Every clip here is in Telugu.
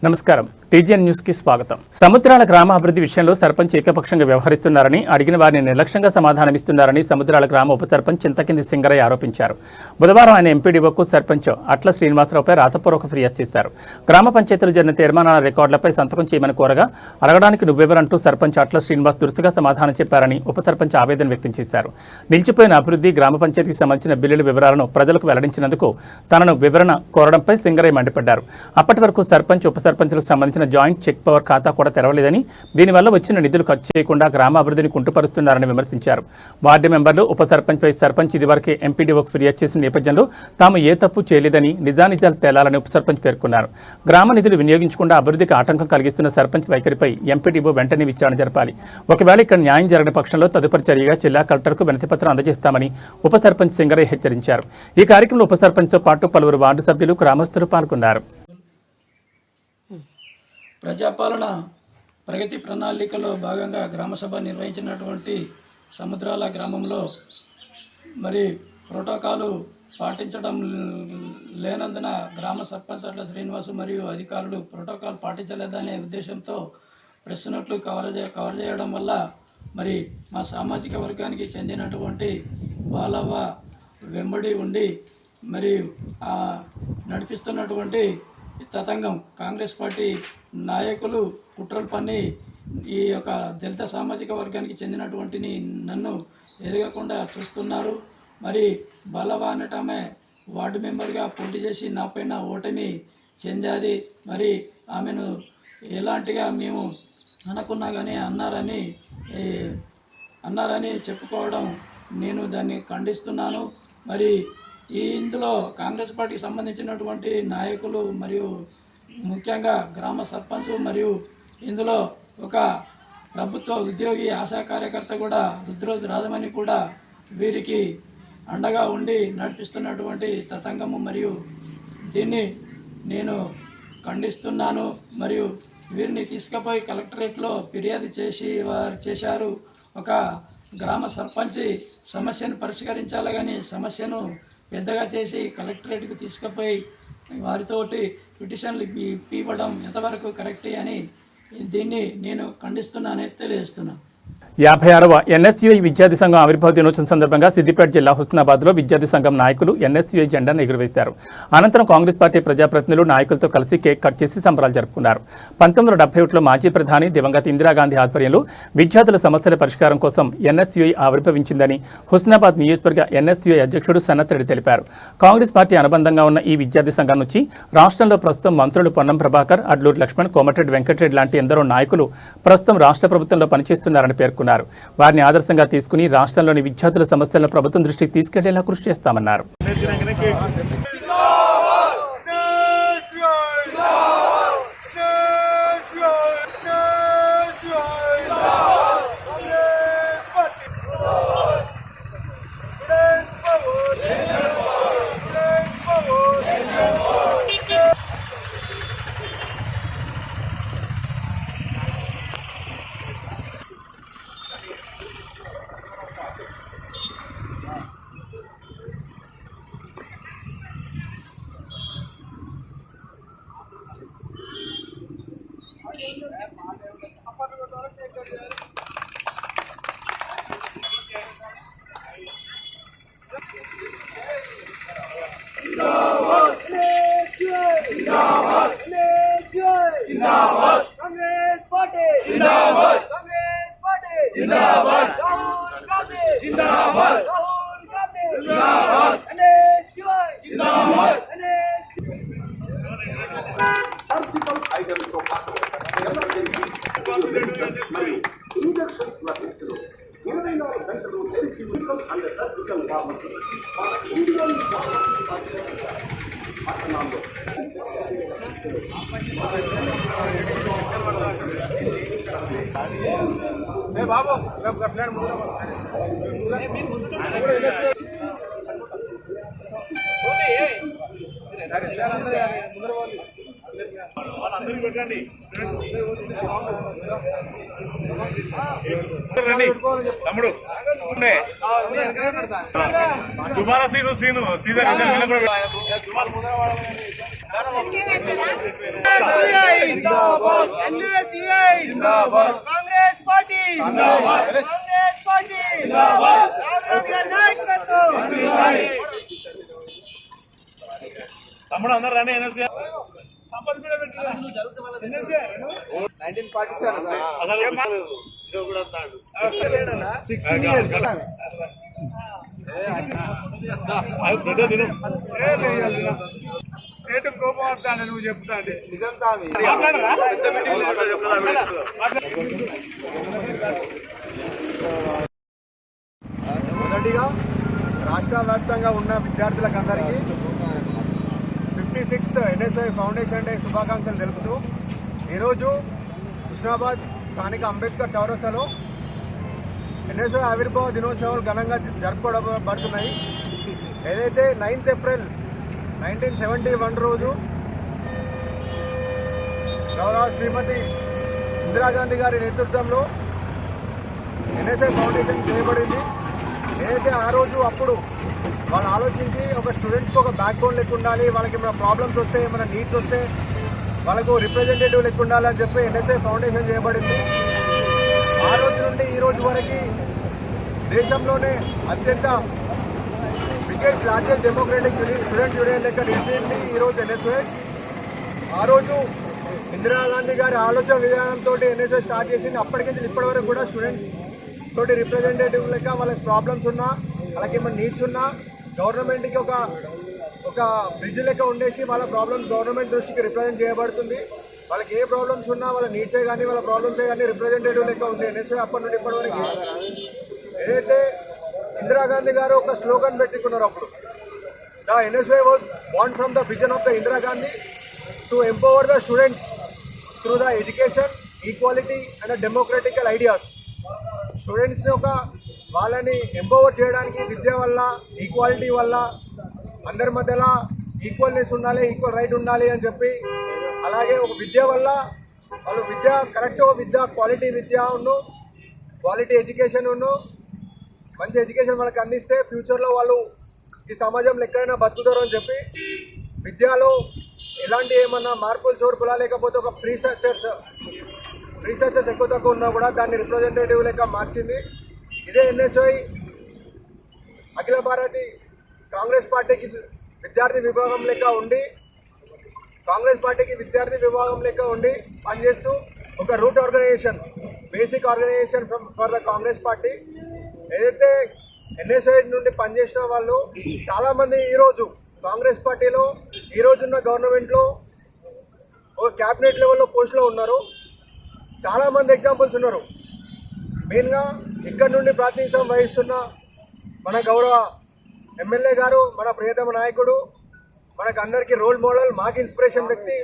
నమస్కారం టీజీఎన్ న్యూస్ కి స్వాగతం. సముద్రాల గ్రామ అభివృద్ధి విషయంలో సర్పంచ్ ఏకపక్షంగా వ్యవహరిస్తున్నారని, అడిగిన వారిని నిర్లక్ష్యంగా సమాధానమిస్తున్నారని సముద్రాల గ్రామ ఉప సర్పంచ్ చింతకింది సింగరయ్య ఆరోపించారు. బుధవారం ఆయన ఎంపీడీఓకు సర్పంచ్ అట్ల శ్రీనివాసరావుపై రాతపూర్వక ఫిర్యాదు చేశారు. గ్రామ పంచాయతీలు జరిగిన తీర్మానాల రికార్డులపై సంతకం చేయమని కోరగా అడగడానికి నువ్వెవరంటూ సర్పంచ్ అట్ల శ్రీనివాస్ దురుసుగా సమాధానం చెప్పారని ఉప సర్పంచ్ ఆవేదన వ్యక్తం చేశారు. నిలిచిపోయిన అభివృద్ధి, గ్రామ పంచాయతీకి సంబంధించిన బిల్లుల వివరాలను ప్రజలకు వెల్లడించినందుకు తనను వివరణ కోరడంపై సింగరయ్య మండిపడ్డారు. అప్పటి వరకు సర్పంచ్, ఉప సర్పంచ్లకు సంబంధించిన జాయింట్ చెక్ పవర్ ఖాతా కూడా తెరవలేదని, దీనివల్ల వచ్చిన నిధులు ఖర్చు చేయకుండా గ్రామ అభివృద్ధిని కుంటుపరుస్తున్నారని విమర్శించారు. వార్డు మెంబర్లు, ఉప సర్పంచ్పై సర్పంచ్ ఇదివరకే ఎంపీడీఓకు ఫిర్యాదు చేసిన నేపథ్యంలో తాము ఏ తప్పు చేయలేదని, నిజానిజాలు తేలాలని ఉప సర్పంచ్ పేర్కొన్నారు. గ్రామ నిధులు వినియోగించకుండా అభివృద్ధికి ఆటంకం కలిగిస్తున్న సర్పంచ్ వైఖరిపై ఎంపీడీఓ వెంటనే విచారణ జరపాలి. ఒకవేళ ఇక్కడ న్యాయం జరగని పక్షంలో తదుపరి చర్యగా జిల్లా కలెక్టర్కు వినతిపత్రం అందజేస్తామని ఉప సర్పంచ్ సింగరయ్య హెచ్చరించారు. ఈ కార్యక్రమంలో ఉప సర్పంచ్తో పాటు పలువురు వార్డు సభ్యులు, గ్రామస్తులు పాల్గొన్నారు. ప్రజాపాలన ప్రగతి ప్రణాళికలో భాగంగా గ్రామసభ నిర్వహించినటువంటి సముద్రాల గ్రామంలో మరి ప్రోటోకాలు పాటించడం లేనందున గ్రామ సర్పంచ్ అట్ల శ్రీనివాసు మరియు అధికారులు ప్రోటోకాల్ పాటించలేదనే ఉద్దేశంతో ప్రెస్ నోట్లు కవర్ చేయడం వల్ల మరి మా సామాజిక వర్గానికి చెందినటువంటి బాలవ్వ వెంబడి ఉండి మరి నడిపిస్తున్నటువంటి తతంగం కాంగ్రెస్ పార్టీ నాయకులు కుట్రలు పన్ని ఈ యొక్క దళిత సామాజిక వర్గానికి చెందినటువంటి నన్ను ఎదగకుండా చూస్తున్నారు. మరి బాలవ్వ అనటమే వార్డు మెంబర్గా పోటీ చేసి నా పైన ఓటమి చెందాది. మరి ఆమెను ఎలాంటిగా మేము అనుకున్నా కానీ అన్నారని చెప్పుకోవడం నేను దాన్ని ఖండిస్తున్నాను. మరి ఇందులో కాంగ్రెస్ పార్టీకి సంబంధించినటువంటి నాయకులు మరియు ముఖ్యంగా గ్రామ సర్పంచ్ మరియు ఇందులో ఒక ప్రభుత్వ ఉద్యోగి ఆశా కార్యకర్త కూడా రుద్రోజు రాజమణి కూడా వీరికి అండగా ఉండి నడిపిస్తున్నటువంటి తతంగము మరియు దీన్ని నేను ఖండిస్తున్నాను. మరియు వీరిని తీసుకుపోయి కలెక్టరేట్లో ఫిర్యాదు చేశారు. ఒక గ్రామ సర్పంచ్ సమస్యను పరిష్కరించాలి కానీ సమస్యను పెద్దగా చేసి కలెక్టరేట్కి తీసుకుపోయి వారితోటి పిటిషన్లు ఇవ్వడం ఎంతవరకు కరెక్టే అని దీన్ని నేను ఖండిస్తున్నానని తెలియజేస్తున్నాను. 56వ ఎన్ఎస్యుఐ విద్యార్థి సంఘం ఆవిర్భావ దినోత్సవం సందర్భంగా సిద్దిపేట జిల్లా హుస్నాబాద్లో విద్యార్థి సంఘం నాయకులు ఎన్ఎస్యుఐ జెండాను ఎగురవేశారు. అనంతరం కాంగ్రెస్ పార్టీ ప్రజాప్రతినిధులు నాయకులతో కలిసి కేక్ కట్ చేసి సంబరాలు జరుపుకున్నారు. 1971లో మాజీ ప్రధాని దివంగత ఇందిరాగాంధీ ఆధ్వర్యంలో విద్యార్థుల సమస్యల పరిష్కారం కోసం ఎన్ఎస్యుఐ ఆవిర్భవించిందని హుస్నాబాద్ నియోజకవర్గ ఎన్ఎస్యుఐ అధ్యక్షుడు సనత్ రెడ్డి తెలిపారు. కాంగ్రెస్ పార్టీ అనుబంధంగా ఉన్న ఈ విద్యార్థి సంఘం నుంచి రాష్ట్రంలో ప్రస్తుతం మంత్రులు పొన్నం ప్రభాకర్, అడ్లూరు లక్ష్మణ్, కోమటిరెడ్డి వెంకటరెడ్డి లాంటి ఎందరో నాయకులు ప్రస్తుతం రాష్ట్ర ప్రభుత్వంలో పనిచేస్తున్నారని పేర్కొన్నారు. వారిని ఆదర్శంగా తీసుకుని రాష్ట్రంలోని విద్యార్థుల సమస్యలను ప్రభుత్వం దృష్టికి తీసుకెళ్లేలా కృషి చేస్తామన్నారు. తమ్ముడు దుబాల సీను సీజన్ NSCI Congress party Congress party Rahul Gandhi గారి నాయకత్వం. తమ్ముడు అందరు రండి ఎన్ఎస్సీ. సేటు కోపం వస్తాను నువ్వు చెప్తా నిజం స్వామి. మొదటిగా రాష్ట్ర వ్యాప్తంగా ఉన్న విద్యార్థులకు అందరికీ 56th NSI ఫౌండేషన్ డే శుభాకాంక్షలు తెలుపుతూ ఈరోజు హుస్నాబాద్ స్థానిక అంబేద్కర్ చౌరస్తాలో NSI ఆవిర్భావ దినోత్సవాలు ఘనంగా జరుపుకోబడుతున్నాయి. ఏదైతే 9th April 1971 రోజు గౌరవ శ్రీమతి ఇందిరాగాంధీ గారి నేతృత్వంలో NSI ఫౌండేషన్ చేయబడింది. ఏదైతే ఆ రోజు అప్పుడు వాళ్ళు ఆలోచించి ఒక స్టూడెంట్స్కి ఒక బ్యాక్ బోన్ లెక్క ఉండాలి, వాళ్ళకి ఏమైనా ప్రాబ్లమ్స్ వస్తే ఏమైనా నీడ్స్ వస్తే వాళ్ళకు రిప్రజెంటేటివ్ లెక్క ఉండాలని చెప్పి NSI ఫౌండేషన్ చేయబడింది. ఆ రోజు నుండి ఈ రోజు వరకు దేశంలోనే అత్యంత biggest largest democratic student union లెక్క నిలిచింది ఈరోజు NSI. ఆ రోజు ఇందిరాగాంధీ గారి ఆలోచన విధానంతో NSI స్టార్ట్ చేసింది. అప్పటికి ఇప్పటి వరకు కూడా స్టూడెంట్స్ తోటి రిప్రజెంటేటివ్ లెక్క వాళ్ళకి ప్రాబ్లమ్స్ ఉన్నా వాళ్ళకి ఏమైనా నీడ్స్ ఉన్నా గవర్నమెంట్కి ఒక బ్రిడ్జ్ లెక్క ఉండేసి వాళ్ళ ప్రాబ్లమ్స్ గవర్నమెంట్ దృష్టికి రిప్రజెంట్ చేయబడుతుంది. వాళ్ళకి ఏ ప్రాబ్లమ్స్ ఉన్నా వాళ్ళ నీడ్సే కానీ వాళ్ళ ప్రాబ్లమ్సే కానీ రిప్రజెంటేటివ్ లెక్క ఉంది NSI అప్పటి నుండి ఇప్పటి వరకు. ఏదైతే ఇందిరాగాంధీ గారు ఒక స్లోగన్ పెట్టుకున్నారు అప్పుడు, the NSI was born from the vision of the Indira Gandhi to empower the students through the education, equality and the democratical ideas. స్టూడెంట్స్ని వాళ్ళని ఎంపవర్ చేయడానికి విద్య వల్ల, ఈక్వాలిటీ వల్ల, అందరి మధ్యలో ఈక్వల్నెస్ ఉండాలి, ఈక్వల్ రైట్ ఉండాలి అని చెప్పి, అలాగే ఒక విద్య వల్ల వాళ్ళు విద్య కరెక్ట్ విద్య క్వాలిటీ విద్య క్వాలిటీ ఎడ్యుకేషన్ మంచి ఎడ్యుకేషన్ వాళ్ళకి అందిస్తే ఫ్యూచర్లో వాళ్ళు ఈ సమాజంలో ఎక్కడైనా బతుకుతారు అని చెప్పి విద్యలో ఎలాంటి ఏమన్నా మార్పులు చోర్పులా లేకపోతే ఒక ఫ్రీ స్ట్రక్చర్స్ ఎక్కువ తక్కువ ఉన్నా కూడా దాన్ని రిప్రజెంటేటివ్ లెక్క మార్చింది. ఇదే NSI అఖిల భారతి కాంగ్రెస్ పార్టీకి విద్యార్థి విభాగం లెక్క ఉండి పనిచేస్తూ ఒక root organisation, basic organisation for the Congress party. ఏదైతే NSI నుండి పనిచేసిన వాళ్ళు చాలామంది ఈరోజు కాంగ్రెస్ పార్టీలో ఈరోజున్న గవర్నమెంట్లో ఒక క్యాబినెట్ లెవెల్లో పోస్టులో ఉన్నారు. చాలామంది ఎగ్జాంపుల్స్ ఉన్నారు. మెయిన్గా ఇక్కడ నుండి ప్రాతినిధ్యం వహిస్తున్న మన గౌరవ ఎమ్మెల్యే గారు, మన ప్రియతమ నాయకుడు, మనకు అందరికీ రోల్ మోడల్, మాకు ఇన్స్పిరేషన్ వ్యక్తి.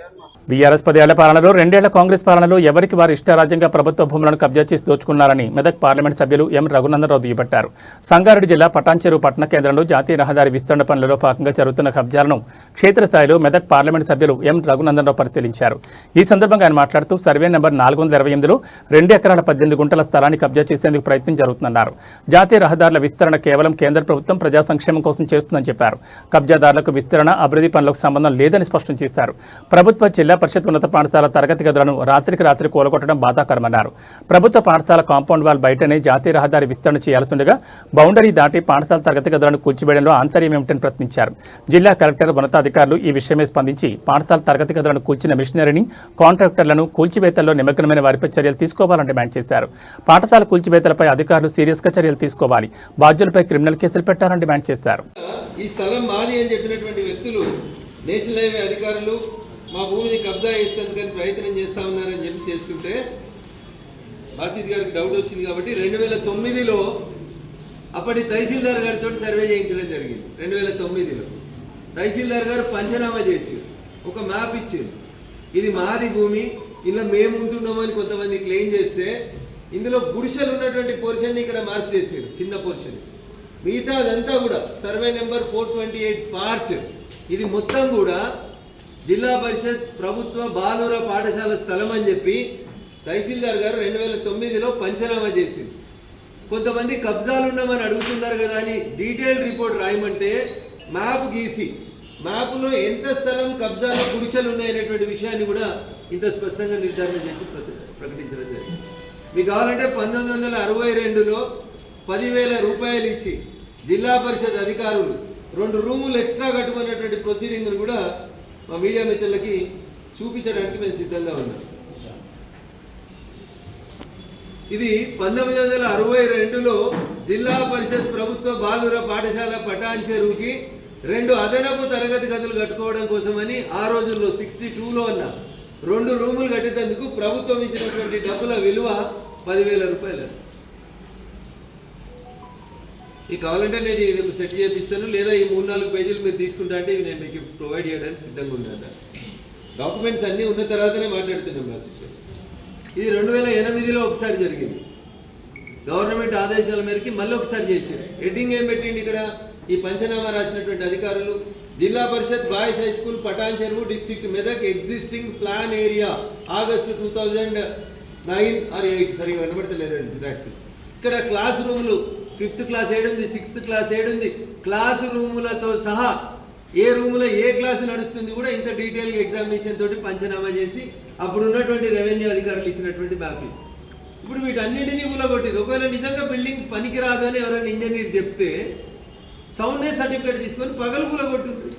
బీఆర్ఎస్ 10 ఏళ్ల పాలనలో 2 ఏళ్ల కాంగ్రెస్ పాలనలో ఎవరికి వారు ఇష్టారాజ్యంగా ప్రభుత్వ భూములను కబ్జా చేసి దోచుకున్నారని మెదక్ పార్లమెంట్ సభ్యులు ఎం రఘునందనరావు దుయ్యబట్టారు. సంగారెడ్డి జిల్లా పటాన్చెరు పట్టణ కేంద్రంలో జాతీయ రహదారి విస్తరణ పనులలో భాగంగా జరుగుతున్న కబ్జాలను క్షేత్రస్థాయిలో మెదక్ పార్లమెంట్ సభ్యులు ఎం రఘునందనరావు పరిశీలించారు. ఈ సందర్భంగా ఆయన మాట్లాడుతూ సర్వే నెంబర్ 428లో 2 ఎకరాల 18 గుంటల స్థలాన్ని కబ్జా చేసేందుకు ప్రయత్నం జరుగుతుందన్నారు. జాతీయ రహదారుల విస్తరణ కేవలం కేంద్ర ప్రభుత్వం ప్రజా సంక్షేమం కోసం చేస్తుందని చెప్పారు. కబ్జాదారులకు విస్తరణ, అభివృద్ధి పనులకు సంబంధం లేదని స్పష్టం చేశారు. ప్రభుత్వ జిల్లా పరిషత్ ఉన్నత పాఠశాల తరగతి గదులను రాత్రికి రాత్రి కూలగొట్టడం బాధాకరమన్నారు. ప్రభుత్వ పాఠశాల కాంపౌండ్ వాల్ బయటనే జాతీయ రహదారి విస్తరణ చేయాల్సిండగా బౌండరీ దాటి పాఠశాల తరగతి గదులను కూల్చివేయడంలో ఆంతర్యం ఏమిటని ప్రశ్నించారు. జిల్లా కలెక్టర్, ఉన్నతాధికారులు ఈ విషయమే స్పందించి పాఠశాల తరగతి గదులను కూల్చిన మిషనరీని, కాంట్రాక్టర్లను కూల్చివేతల్లో నిమగ్నమైన వారిపై చర్యలు తీసుకోవాలని డిమాండ్ చేశారు. పాఠశాల కూల్చివేతలపై అధికారులు సీరియస్గా చర్యలు తీసుకోవాలి, బాధ్యులపై క్రిమినల్ కేసులు పెట్టాలని డిమాండ్ చేశారు. ఈ స్థలం మాది అని చెప్పినటువంటి వ్యక్తులు నేషనల్ హైవే అధికారులు మా భూమిని కబ్జా చేసేందుకని ప్రయత్నం చేస్తూ ఉన్నారని చెప్పి చేస్తుంటే బాసిద్ గారికి డౌట్ వచ్చింది. కాబట్టి 2009లో అప్పటి తహసీల్దార్ గారితో సర్వే చేయించడం జరిగింది. 2009లో తహసీల్దార్ గారు పంచనామా చేసి ఒక మ్యాప్ ఇచ్చారు. ఇది మాది భూమి, ఇలా మేము ఉంటున్నామని కొంతమంది క్లెయిమ్ చేస్తే ఇందులో గుడిసెలు ఉన్నటువంటి పోర్షన్ని ఇక్కడ మార్క్ చేశారు, చిన్న పోర్షన్. మిగతా అదంతా కూడా సర్వే నెంబర్ 428 పార్ట్, ఇది మొత్తం కూడా జిల్లా పరిషత్ ప్రభుత్వ బాలుర పాఠశాల స్థలం అని చెప్పి తహసీల్దార్ గారు 2009లో పంచనామా చేసింది. కొంతమంది కబ్జాలు ఉన్నామని అడుగుతున్నారు కదా అని డీటెయిల్డ్ రిపోర్ట్ రాయమంటే మ్యాప్ గీసి మ్యాప్లో ఎంత స్థలం కబ్జాలో గుడిసెలు ఉన్నాయనేటువంటి విషయాన్ని కూడా ఇంత స్పష్టంగా నిర్ధారణ చేసి ప్రకటించడం జరిగింది. మీకు కావాలంటే 1962లో 10,000 రూపాయలు ఇచ్చి జిల్లా పరిషత్ అధికారులు 2 రూములు ఎక్స్ట్రా కట్టుకున్నటువంటి ప్రొసీడింగ్ను కూడా మా మీడియా మిత్రులకి చూపించడానికి మేము సిద్ధంగా ఉన్నాం. ఇది 1962లో జిల్లా పరిషత్ ప్రభుత్వ బాలుర పాఠశాల పటాన్ చెరువుకి 2 అదనపు తరగతి గదులు కట్టుకోవడం కోసమని ఆ రోజుల్లో 62లో ఉన్న 2 రూములు కట్టేందుకు ప్రభుత్వం ఇచ్చినటువంటి డబ్బుల విలువ 10,000 రూపాయలు. ఇది కావాలంటే నేను ఇది సెట్ చేపిస్తాను, లేదా ఈ 3-4 పేజీలు మీరు తీసుకుంటా అంటే ఇవి నేను మీకు ప్రొవైడ్ చేయడానికి సిద్ధంగా ఉన్నాను. డాక్యుమెంట్స్ అన్నీ ఉన్న తర్వాతనే మాట్లాడుతున్నాం మా సిస్టర్. ఇది 2008లో ఒకసారి జరిగింది. గవర్నమెంట్ ఆదేశాల మేరకు మళ్ళీ ఒకసారి చేశారు. హెడ్డింగ్ ఏం పెట్టిండి ఇక్కడ? ఈ పంచనామా రాసినటువంటి అధికారులు జిల్లా పరిషత్ బాయ్స్ హై స్కూల్ పటాన్ చెరువు district Medak existing plan area August 2009 or 8 సరిగా కనబడతలేదు జిరాక్స్. ఇక్కడ క్లాస్ రూములు 5th క్లాస్ 7 ఉంది, 6th క్లాస్ 7 ఉంది. క్లాసు రూములతో సహా ఏ రూములో ఏ క్లాసు నడుస్తుంది కూడా ఇంత డీటెయిల్గా ఎగ్జామినేషన్ తోటి పంచనామా చేసి అప్పుడు ఉన్నటువంటి రెవెన్యూ అధికారులు ఇచ్చినటువంటి మ్యాపింగ్. ఇప్పుడు వీటన్నిటినీ కూలగొట్టిరు. ఒకవేళ నిజంగా బిల్డింగ్ పనికిరాదు అని ఎవరైనా ఇంజనీర్ చెప్తే సౌండ్నెస్ సర్టిఫికేట్ తీసుకొని పగలు కూలగొట్టుండ్రు.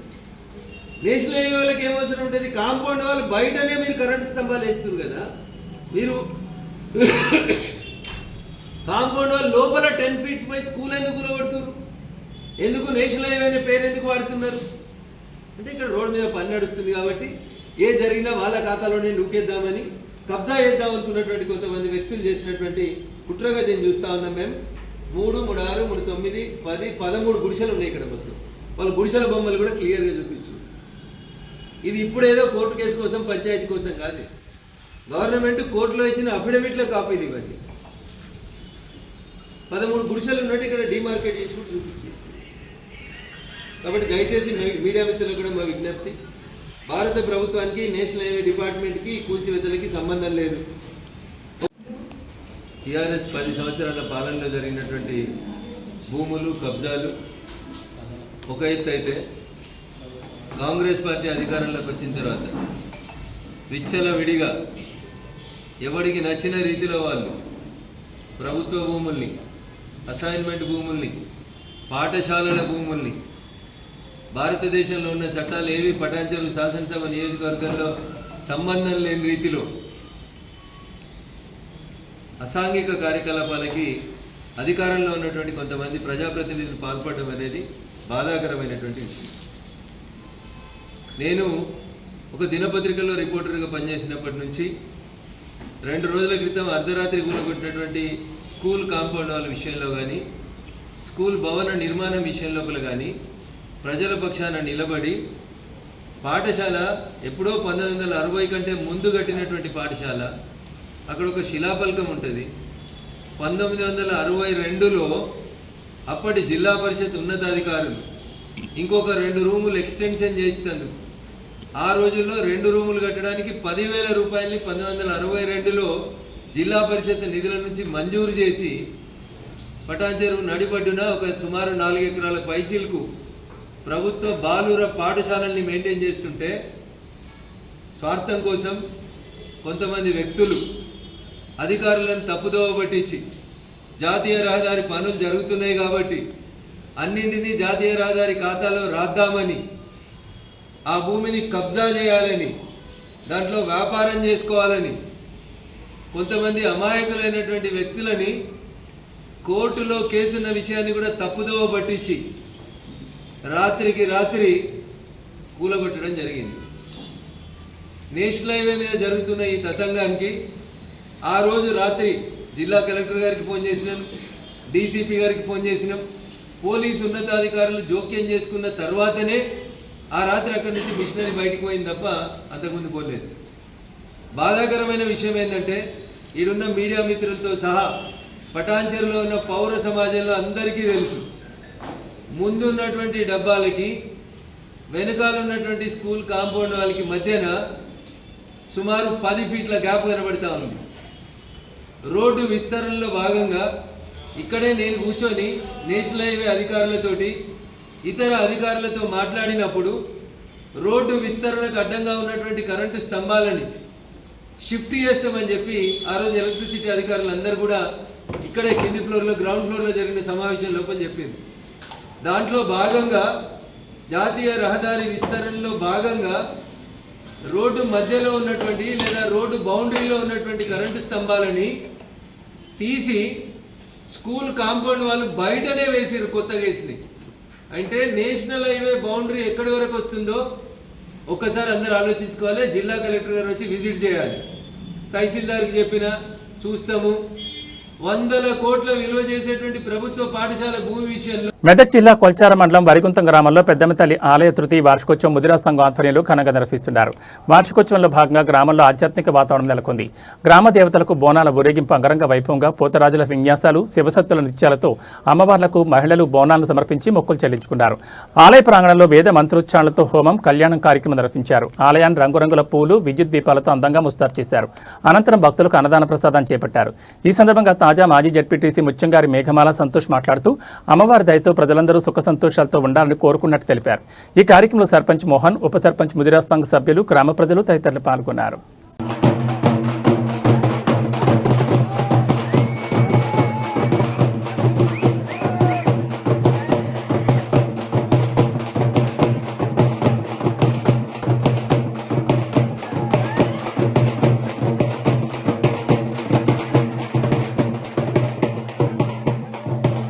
నేషనల్ హైవే వాళ్ళకి ఏమవసరం ఉంటుంది? కాంపౌండ్ వాళ్ళు బయటనే మీరు కరెంటు స్తంభాలు వేస్తున్నారు కదా, మీరు కాంపౌండ్ వాళ్ళు లోపల 10 feet పై స్కూల్ ఎందుకు కూలగొడుతున్నారు? ఎందుకు నేషనల్ హైవే అనే పేరు ఎందుకు వాడుతున్నారు? అంటే ఇక్కడ రోడ్ మీద పని నడుస్తుంది కాబట్టి ఏ జరిగినా వాళ్ళ ఖాతాలోనే నూకేద్దామని కబ్జా చేద్దాం అనుకున్నటువంటి కొంతమంది వ్యక్తులు చేసినటువంటి కుట్రగా దీన్ని చూస్తూ ఉన్నాం. మేము 3, 3, 6, 3, 9, 10, 13 గుడిసెలు ఉన్నాయి ఇక్కడ మొత్తం. వాళ్ళు గుడిసెల బొమ్మలు కూడా క్లియర్గా చూపించు. ఇది ఇప్పుడు ఏదో కోర్టు కేసు కోసం పంచాయతీ కోసం కాదు. గవర్నమెంట్ కోర్టులో ఇచ్చిన అఫిడవిట్లో కాపీలు ఇవ్వండి. 13 గుడిసెలు ఉన్నట్టు ఇక్కడ డిమార్కెట్ చేసి కూడా చూపించి. కాబట్టి దయచేసి మీడియా మిత్రులకు కూడా మా విజ్ఞప్తి, భారత ప్రభుత్వానికి నేషనల్ హైవే డిపార్ట్మెంట్కి కూల్చివేతలకి సంబంధం లేదు. టీఆర్ఎస్ 10 సంవత్సరాల పాలనలో జరిగినటువంటి భూములు కబ్జాలు ఒక ఎత్తు అయితే, కాంగ్రెస్ పార్టీ అధికారంలోకి వచ్చిన తర్వాత విచ్చలవిడిగా ఎవరికి నచ్చిన రీతిలో వాళ్ళు ప్రభుత్వ భూముల్ని, అసైన్మెంట్ భూముల్ని, పాఠశాలల భూముల్ని, భారతదేశంలో ఉన్న చట్టాలు ఏవి పటాన్ చెరువు శాసనసభ నియోజకవర్గంలో సంబంధం లేని రీతిలో అసాంఘిక కార్యకలాపాలకి అధికారంలో ఉన్నటువంటి కొంతమంది ప్రజాప్రతినిధులు పాల్పడడం అనేది బాధాకరమైనటువంటి విషయం. నేను ఒక దినపత్రికలో రిపోర్టర్గా పనిచేసినప్పటి నుంచి 2 రోజుల క్రితం అర్ధరాత్రి కూలగొట్టినటువంటి స్కూల్ కాంపౌండ్ వాళ్ళ విషయంలో కానీ, స్కూల్ భవన నిర్మాణం విషయం లోపల కానీ ప్రజల పక్షాన నిలబడి, పాఠశాల ఎప్పుడో 1960 కంటే ముందు కట్టినటువంటి పాఠశాల, అక్కడ ఒక శిలాఫలకం ఉంటుంది. 1962లో అప్పటి జిల్లా పరిషత్ ఉన్నతాధికారులు ఇంకొక 2 రూములు ఎక్స్టెన్షన్ చేస్తాను. ఆ రోజుల్లో 2 రూములు కట్టడానికి 10,000 రూపాయలని 1962లో జిల్లా పరిషత్ నిధుల నుంచి మంజూరు చేసి పటాన్ చెరువు నడిబడ్డున ఒక సుమారు 4 ఎకరాల పైచీలకు ప్రభుత్వ బాలుర పాఠశాలల్ని మెయింటైన్ చేస్తుంటే, స్వార్థం కోసం కొంతమంది వ్యక్తులు అధికారులను తప్పుదోవ పట్టించి జాతీయ రహదారి పనులు జరుగుతున్నాయి కాబట్టి అన్నింటినీ జాతీయ రహదారి ఖాతాలో రాద్దామని, ఆ భూమిని కబ్జా చేయాలని, దాంట్లో వ్యాపారం చేసుకోవాలని కొంతమంది అమాయకులైనటువంటి వ్యక్తులని కోర్టులో కేసున్న విషయాన్ని కూడా తప్పుదోవ పట్టించి రాత్రికి రాత్రి కూలగొట్టడం జరిగింది. నేషనల్ హైవే మీద జరుగుతున్న ఈ తతంగానికి ఆ రోజు రాత్రి జిల్లా కలెక్టర్ గారికి ఫోన్ చేసినాం, డీసీపీ గారికి ఫోన్ చేసినాం. పోలీసు ఉన్నతాధికారులు జోక్యం చేసుకున్న తర్వాతనే ఆ రాత్రి అక్కడి నుంచి మిషనరీ బయటికి పోయింది తప్ప అంతకుముందు పోలేదు. బాధాకరమైన విషయం ఏంటంటే, ఈడున్న మీడియా మిత్రులతో సహా పటాన్ చెరువులో ఉన్న పౌర సమాజంలో అందరికీ తెలుసు, ముందున్నటువంటి డబ్బాలకి వెనకాల ఉన్నటువంటి స్కూల్ కాంపౌండ్ వాళ్ళకి మధ్యన సుమారు 10 ఫీట్ల గ్యాప్ కనబడతా ఉంది. రోడ్డు విస్తరణలో భాగంగా ఇక్కడే నేను కూర్చొని నేషనల్ హైవే అధికారులతోటి ఇతర అధికారులతో మాట్లాడినప్పుడు రోడ్డు విస్తరణకు అడ్డంగా ఉన్నటువంటి కరెంటు స్తంభాలని షిఫ్ట్ చేస్తామని చెప్పి ఆ రోజు ఎలక్ట్రిసిటీ అధికారులు అందరూ కూడా ఇక్కడే కింది ఫ్లోర్లో గ్రౌండ్ ఫ్లోర్లో జరిగిన సమావేశం లోపల చెప్పింది. దాంట్లో భాగంగా జాతీయ రహదారి విస్తరణలో భాగంగా రోడ్డు మధ్యలో ఉన్నటువంటి లేదా రోడ్డు బౌండరీలో ఉన్నటువంటి కరెంటు స్తంభాలని తీసి స్కూల్ కాంపౌండ్ వాళ్ళు బయటనే వేసారు, కొత్తగా వేసినాయి. అంటే నేషనల్ హైవే బౌండరీ ఎక్కడి వరకు వస్తుందో ఒక్కసారి అందరూ ఆలోచించుకోవాలి. జిల్లా కలెక్టర్ గారు వచ్చి విజిట్ చేయాలి. తహసీల్దార్కి చెప్పినా చూస్తాము. 100 కోట్ల విలువ చేసేటువంటి ప్రభుత్వ పాఠశాల భూమి విషయంలో మెదక్ జిల్లా కొల్చార మండలం వరిగుంతం గ్రామంలో పెద్దమ్మ తల్లి ఆలయ తృతీయ వార్షికోత్సవం ముదిరా సంఘం ఆధ్వర్యంలో ఘనంగా నిర్వహిస్తున్నారు. వార్షికోత్సవంలో భాగంగా గ్రామంలో ఆధ్యాత్మిక వాతావరణం నెలకొంది. గ్రామ దేవతలకు బోనాల ఊరేగింపు అంగరంగ వైభవంగా పోతరాజుల విన్యాసాలు, శివసత్తుల నృత్యాలతో అమ్మవార్లకు మహిళలు బోనాలను సమర్పించి మొక్కులు చెల్లించుకున్నారు. ఆలయ ప్రాంగణంలో వేద మంత్రోచ్చారణలతో హోమం, కళ్యాణం కార్యక్రమం నిర్వహించారు. ఆలయాన్ని రంగురంగుల పూలు, విద్యుత్ దీపాలతో అందంగా ముస్తాబు చేశారు. అనంతరం భక్తులకు అన్నదాన ప్రసాదాన్ని చేపట్టారు. ఈ సందర్భంగా తాజా మాజీ జడ్పీటీసీ ముత్యంగారి మేఘమాల సంతోష్ మాట్లాడుతూ అమ్మవారి దయతో ప్రజలందరూ సుఖ సంతోషాలతో ఉండాలని కోరుకున్నట్టు తెలిపారు. ఈ కార్యక్రమంలో సర్పంచ్ మోహన్, ఉప సర్పంచ్ ముదిరా సంఘ సభ్యులు, గ్రామ ప్రజలు తదితరులు పాల్గొన్నారు.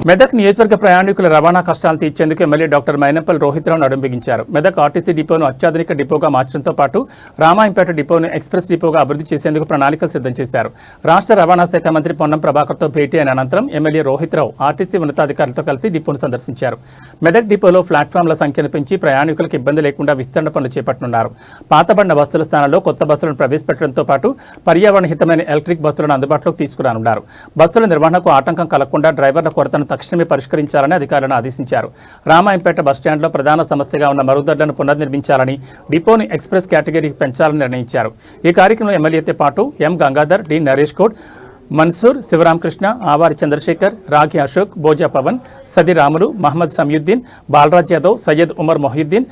మెదక్ నియోజకవర్గ ప్రయాణికుల రవాణా కష్టాలను తీర్చేందుకు ఎమ్మెల్యే డాక్టర్ మైనంపల్లి రోహిత్రావు నడుం బిగించారు. మెదక్ ఆర్టీసీ డిపోను అత్యాధునిక డిపోగా మార్చడంతో పాటు రామాయంపేట డిపోను ఎక్స్ప్రెస్ డిపోగా అభివృద్ధి చేసేందుకు ప్రణాళికలు సిద్ధం చేశారు. రాష్ట్ర రవాణా శాఖ మంత్రి పొన్నం ప్రభాకర్తో భేటీ అయిన అనంతరం ఎమ్మెల్యే రోహిత్రావు ఆర్టీసీ ఉన్నతాధికారులతో కలిసి డిపోను సందర్శించారు. మెదక్ డిపోలో ప్లాట్ఫామ్ల సంఖ్యను పెంచి ప్రయాణికులకు ఇబ్బంది లేకుండా విస్తరణ పనులు చేపట్టనున్నారు. పాతబడిన బస్సుల స్థానంలో కొత్త బస్సులను ప్రవేశపెట్టడంతో పాటు పర్యావరణ హితమైన ఎలక్ట్రిక్ బస్సులను అందుబాటులోకి తీసుకురానున్నారు. బస్సుల నిర్వహణకు ఆటంకం కలగకుండా డ్రైవర్ల కొరతను తక్షణమే పరిష్కరించాలని అధికారులను ఆదేశించారు. రామాయంపేట బస్టాండ్లో ప్రధాన సమస్యగా ఉన్న మరుగుదొడ్లను పునర్నిర్మించాలని, డిపోని ఎక్స్ప్రెస్ కేటగిరీకి పెంచాలని నిర్ణయించారు. ఈ కార్యక్రమంలో ఎమ్మెల్యేతో పాటు M Gangadhar, D Naresh Goud, Mansoor, Sivaramakrishna, Avari Chandrasekhar, Ragi Ashok, Boja Pavan, Sadi Ramulu, Mohammed Samayuddin, Balraj Yadav, Syed Umar Mohiuddin,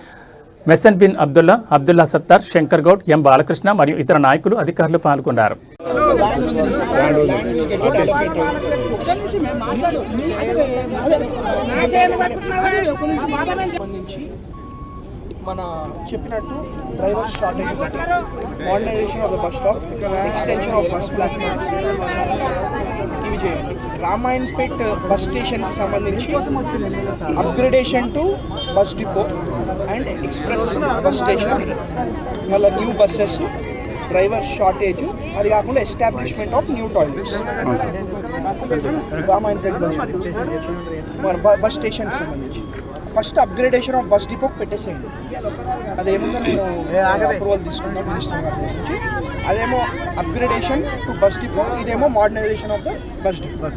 Mesan bin Abdullah Sattar, Shankar Goud, M Balakrishna మరియు ఇతర నాయకులు, అధికారులు పాల్గొన్నారు. మన చెప్పినట్టు driver shortage, modernisation of the bus stop, extension of bus platform ఇవి చేయండి. రామాయణపేట్ బస్ స్టేషన్కి సంబంధించి upgradation to bus depot and express bus station, మళ్ళీ న్యూ బస్సెస్, డ్రైవర్ షార్టేజ్, అది కాకుండా establishment of new toilets. Ramayampet bus స్టేషన్కి సంబంధించి ఫస్ట్ అప్గ్రేడేషన్ ఆఫ్ బస్ డిపోకి పెట్టేసేయండి. అదేముందో నేను అప్రూవల్ తీసుకుంటాం మినిస్టర్ గారి నుంచి. అదేమో అప్గ్రేడేషన్ టు బస్ డిపో, ఇదేమో modernisation of the bus depot.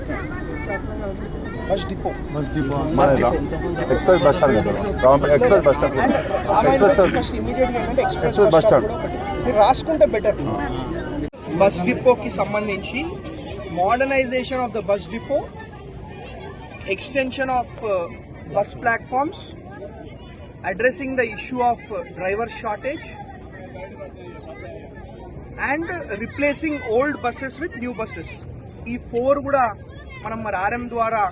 First ఇమీడియట్గా ఏంటంటే ఎక్స్ప్రెస్ బస్ స్టాండ్ మీరు రాసుకుంటే బెటర్. బస్ డిపోకి సంబంధించి modernisation of the bus depot, extension of bus platforms, addressing the issue of driver shortage and replacing old buses with new buses. ఈ 4 కూడా మనం మరి ఆర్ఎం ద్వారా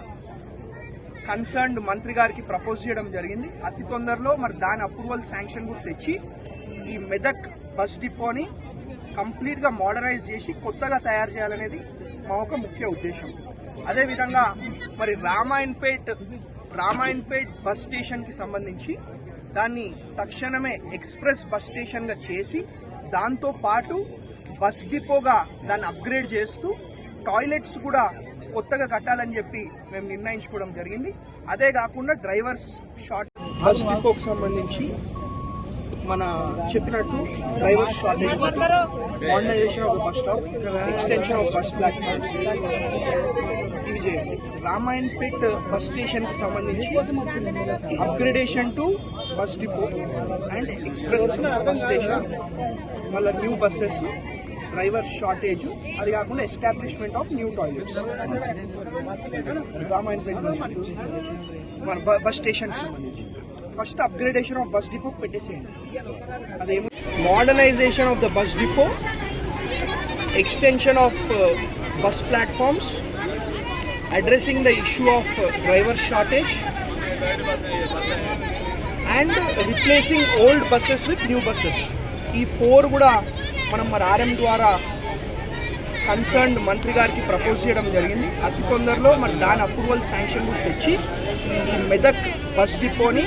కన్సర్న్డ్ మంత్రి గారికి ప్రపోజ్ చేయడం జరిగింది. అతి తొందరలో మరి దాని అప్రూవల్ శాంక్షన్ కూడా తెచ్చి ఈ మెదక్ బస్ డిపోని కంప్లీట్గా మోడర్నైజ్ చేసి కొత్తగా తయారు చేయాలనేది మా ఒక ముఖ్య ఉద్దేశం. అదేవిధంగా మరి రామాయణపేట్ బస్ స్టేషన్కి సంబంధించి దాన్ని తక్షణమే ఎక్స్ప్రెస్ బస్ స్టేషన్గా చేసి దాంతో పాటు బస్ డిపోగా దాన్ని అప్గ్రేడ్ చేస్తూ టాయిలెట్స్ కూడా కొత్తగా కట్టాలని చెప్పి మేము నిర్ణయించుకోవడం జరిగింది. అదే కాకుండా డ్రైవర్స్ బస్ డిపోకి సంబంధించి మన చెప్పినట్టు driver shortage, modernisation of the bus stop, extension of bus platform ఇవి చేయండి. రామాయణపేట్ బస్ స్టేషన్కి సంబంధించి upgradation to bus depot and express bus station, మళ్ళీ న్యూ బస్సెస్, డ్రైవర్ షార్టేజ్, అది కాకుండా establishment of new toilets. Ramayampet మన బస్ స్టేషన్కి సంబంధించి first upgradation of bus depot పెట్టేసేయండి. అదేమో modernisation of the bus depot, extension of bus platforms, addressing the issue of driver shortage, and replacing old buses with new buses. ఈ 4 కూడా మనం మరి ఆర్ఎం ద్వారా కన్సర్న్డ్ మంత్రి గారికి ప్రపోజ్ చేయడం జరిగింది. అతి తొందరలో మరి దాని అప్రూవల్ శాంక్షన్ కూడా తెచ్చి ఈ మెదక్ బస్ డిపోని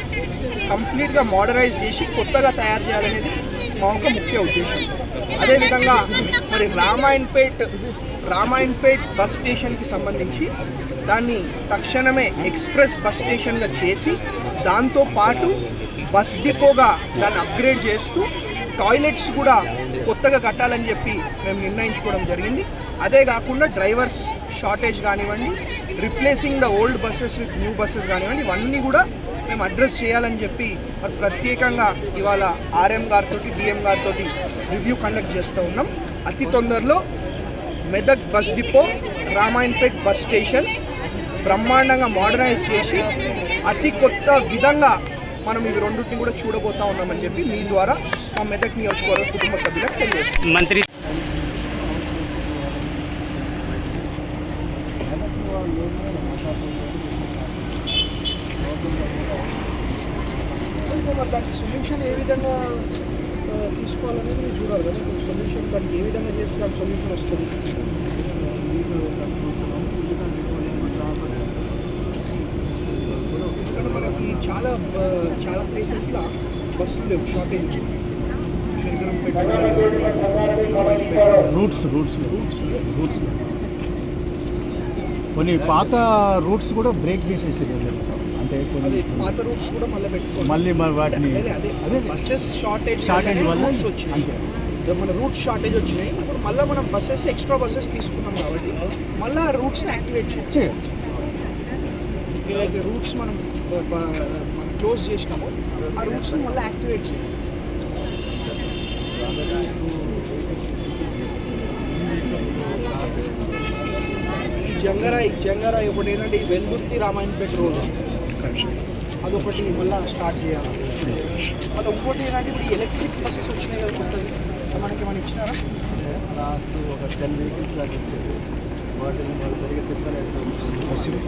కంప్లీట్గా మోడరైజ్ చేసి కొత్తగా తయారు చేయాలనేది మా యొక్క ముఖ్య ఉద్దేశం. అదేవిధంగా మరి రామాయణపేట్ బస్ స్టేషన్కి సంబంధించి దాన్ని తక్షణమే ఎక్స్ప్రెస్ బస్ స్టేషన్గా చేసి దాంతోపాటు బస్ డిపోగా దాన్ని అప్గ్రేడ్ చేస్తూ టాయిలెట్స్ కూడా కొత్తగా కట్టాలని చెప్పి మేము నిర్ణయించుకోవడం జరిగింది. అదే కాకుండా డ్రైవర్స్ షార్టేజ్ కానివ్వండి, replacing the old buses with new buses కానివ్వండి, ఇవన్నీ కూడా మేము అడ్రస్ చేయాలని చెప్పి మరి ప్రత్యేకంగా ఇవాళ ఆర్ఎం గారితో డిఎం గారితో రివ్యూ కండక్ట్ చేస్తూ ఉన్నాం. అతి తొందరలో Medak bus depot, Ramayanpet bus station బ్రహ్మాండంగా మోడర్నైజ్ చేసి అతి కొత్త విధంగా మనం ఇవి రెండింటిని కూడా చూడబోతా ఉన్నామని చెప్పి మీ ద్వారా మా మెదక్ నియోజకవర్గ కుటుంబ సభ్యులకు తెలియజేస్తాం. మంత్రి దానికి సొల్యూషన్ ఏ విధంగా తీసుకోవాలనేది మీరు చూడాలి కదా. సొల్యూషన్ దానికి ఏ విధంగా చేస్తే దానికి సొల్యూషన్ వస్తుంది. ఇక్కడ మనకి చాలా ప్లేసెస్లో బస్సులు లేవు, షార్టేజ్. రూట్స్ కొన్ని పాత రూట్స్ కూడా బ్రేక్ చేసేసారు. అంటే కొన్ని పాత రూట్స్ కూడా మళ్ళీ పెట్టుకోవాలి. మళ్ళీ వాటిని అదే బస్సెస్ షార్టేజ్ వల్ల రూట్స్ వచ్చినాయి. మన రూట్ షార్టేజ్ వచ్చినాయి. ఇప్పుడు మళ్ళీ మనం బస్సెస్ ఎక్స్ట్రా బస్సెస్ తీసుకున్నాం కాబట్టి మళ్ళీ ఆ రూట్స్ని యాక్టివేట్ చేయొచ్చు. ఏదైతే రూట్స్ మనం క్లోజ్ చేసినామో ఆ రూట్స్ని మళ్ళీ యాక్టివేట్ చేయాలి. ఈ జంగారాయ్ ఒకటి ఏంటంటే ఈ వెల్దుర్తి రామాయణపేట రోడ్ అదొకటి మళ్ళీ స్టార్ట్ చేయాలి. మళ్ళీ ఇంకోటి ఏంటంటే ఇప్పుడు ఎలక్ట్రిక్ బస్సెస్ వచ్చినాయి కదా కొత్తది, మనకి ఏమైనా ఇచ్చినారా? నాకు ఒక 10 వెహికల్స్ దాకా ఇచ్చారు. వాటిని వాళ్ళు సరిగ్గా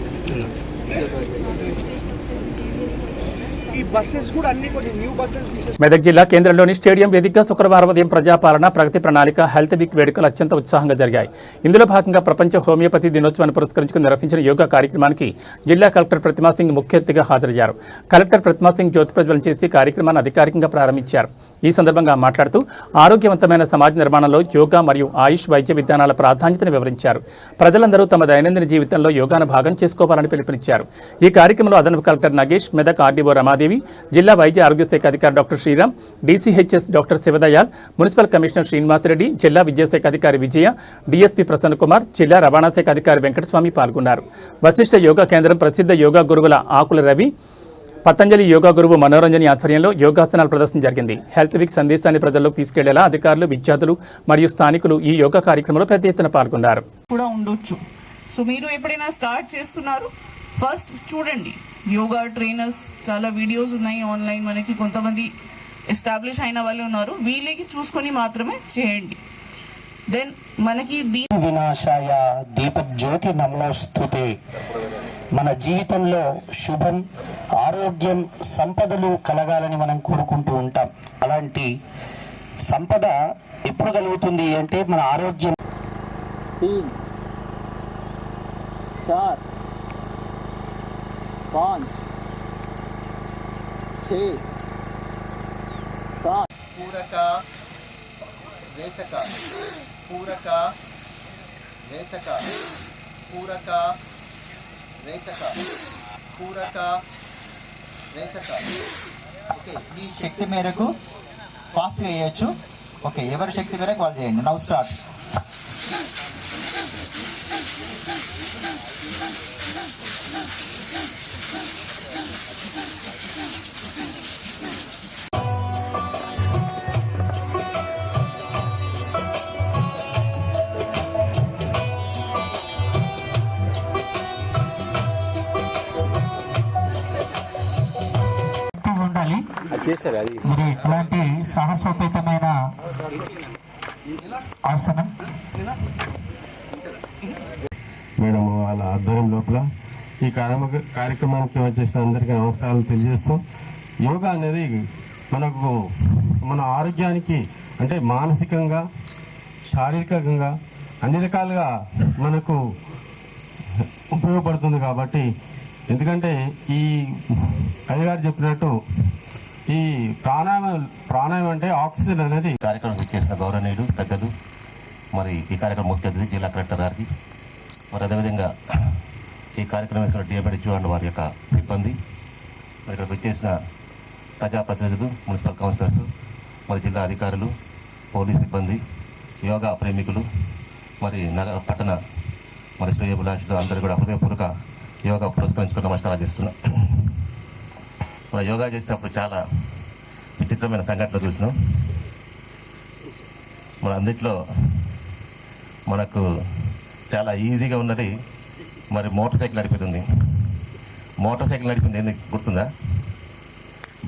ఈ బస్సెస్ కూడా అన్ని కొన్ని న్యూ బస్సెస్. మెదక్ జిల్లా కేంద్రంలోని స్టేడియం వేదికగా శుక్రవారం ఉదయం ప్రజాపాలన ప్రగతి ప్రణాళిక హెల్త్ వీక్ వేడుకలు అత్యంత ఉత్సాహంగా జరిగాయి. ఇందులో భాగంగా ప్రపంచ హోమియోపతి దినోత్సవాన్ని పురస్కరించుకుని నిర్వహించిన యోగా కార్యక్రమానికి జిల్లా కలెక్టర్ ప్రతిమా సింగ్ ముఖ్య అతిథిగా హాజరయ్యారు. కలెక్టర్ ప్రతిమా సింగ్ జ్యోతి ప్రజ్వలన చేసి కార్యక్రమాన్ని అధికారికంగా ప్రారంభించారు. ఈ సందర్భంగా మాట్లాడుతూ ఆరోగ్యవంతమైన సమాజ నిర్మాణంలో యోగా మరియు ఆయుష్ వైద్య విధానాల ప్రాధాన్యతను వివరించారు. ప్రజలందరూ తమ దైనందిన జీవితంలో యోగాను భాగం చేసుకోవాలని పిలుపునిచ్చారు. ఈ కార్యక్రమంలో అదనపు కలెక్టర్ నగేష్, మెదక్ ఆర్డీఓ రమాదేవి, జిల్లా వైద్య ఆరోగ్య శాఖ అధికారి doctor Sriram, DCHS doctor Shivadayal, municipal commissioner Srinivasa Reddy, జిల్లా విద్యాశాఖ అధికారి విజయ, డీఎస్పీ ప్రసన్న కుమార్, జిల్లా రవాణా శాఖ అధికారి వెంకటస్వామి పాల్గొన్నారు. వశిష్ఠ యోగా కేంద్రం ప్రసిద్ధ యోగా గురువుల ఆకుల రవి, పతంజలి యోగా గురువు మనోరంజని ఆధ్వర్యంలో యోగాసనాల ప్రదర్శన జరిగింది. హెల్త్ వీక్ సందేశాన్ని ప్రజల్లోకి తీసుకెళ్లేలా అధికారులు, విద్యార్థులు మరియు స్థానికులు ఈ యోగా కార్యక్రమంలో పెద్ద ఎత్తున పాల్గొన్నారు. కూడా ఉండొచ్చు. సో మీరు ఎప్పుడైనా స్టార్ట్ చేస్తున్నారు, ఫస్ట్ చూడండి. యోగా ట్రైనర్స్ చాలా వీడియోస్ ఉన్నాయి ఆన్లైన్, మనకి కొంతమంది ఎస్టాబ్లిష్ అయిన వాళ్ళు ఉన్నారు, వీళ్ళకి చూసుకొని మాత్రమే చేయండి. దెన్ మనకి వినాశాయ దీపజ్యోతి నమోస్తుతే. మన జీవితంలో శుభం, ఆరోగ్యం, సంపదలు కలగాలని మనం కోరుకుంటూ ఉంటాం. అలాంటి సంపద ఎప్పుడు కలుగుతుంది అంటే మన ఆరోగ్యం. 3 4 5 6 7 పూరక వేచక పూరక వేచక పూరక వేచక పూరక వేచక. ఓకే, మీ శక్తి మేరకు ఫాస్ట్గా వేయచ్చు. ఓకే, ఎవరి శక్తి మేరకు వాళ్ళు చేయండి. Now start. ఉండాలి. ఇది ఇలాంటి సాహసోపేతమైన ఆసనం మేడం వాళ్ళ ఆధ్వర్యం లోపల ఈ కార్యక్రమానికి వచ్చేసిన అందరికీ నమస్కారాలు తెలియజేస్తూ, యోగా అనేది మనకు మన ఆరోగ్యానికి అంటే మానసికంగా శారీరకంగా అన్ని రకాలుగా మనకు ఉపయోగపడుతుంది. కాబట్టి ఎందుకంటే ఈ అయ్యగారు చెప్పినట్టు ఈ ప్రాణాయామం అంటే ఆక్సిజన్ అనేది కార్యక్రమం చేసిన గౌరవనీయులు పెద్దలు, మరి ఈ కార్యక్రమం ముఖ్య అతిథి జిల్లా కలెక్టర్ గారికి, మరి అదేవిధంగా ఈ కార్యక్రమం వేసిన డిఎంఎడ్హెచ్ఓ అండ్ వారి యొక్క సిబ్బంది, మరి ఇక్కడ వచ్చేసిన ప్రజాప్రతినిధులు, మున్సిపల్ కౌన్సిలర్స్, మరి జిల్లా అధికారులు, పోలీస్ సిబ్బంది, యోగా ప్రేమికులు, మరి నగర పట్టణ మరి శ్రేయోభిలాషులు అందరూ కూడా హృదయపూర్వక యోగా పురస్కరించుకుని నమస్కారాలు చేస్తున్నాం. మన యోగా చేసినప్పుడు చాలా విచిత్రమైన సంఘటనలు చూసినాం. మన అన్నిట్లో మనకు చాలా ఈజీగా ఉన్నది మరి మోటార్ సైకిల్ నడిపిస్తుంది. మోటార్ సైకిల్ నడిపింది ఏంది గుర్తుందా?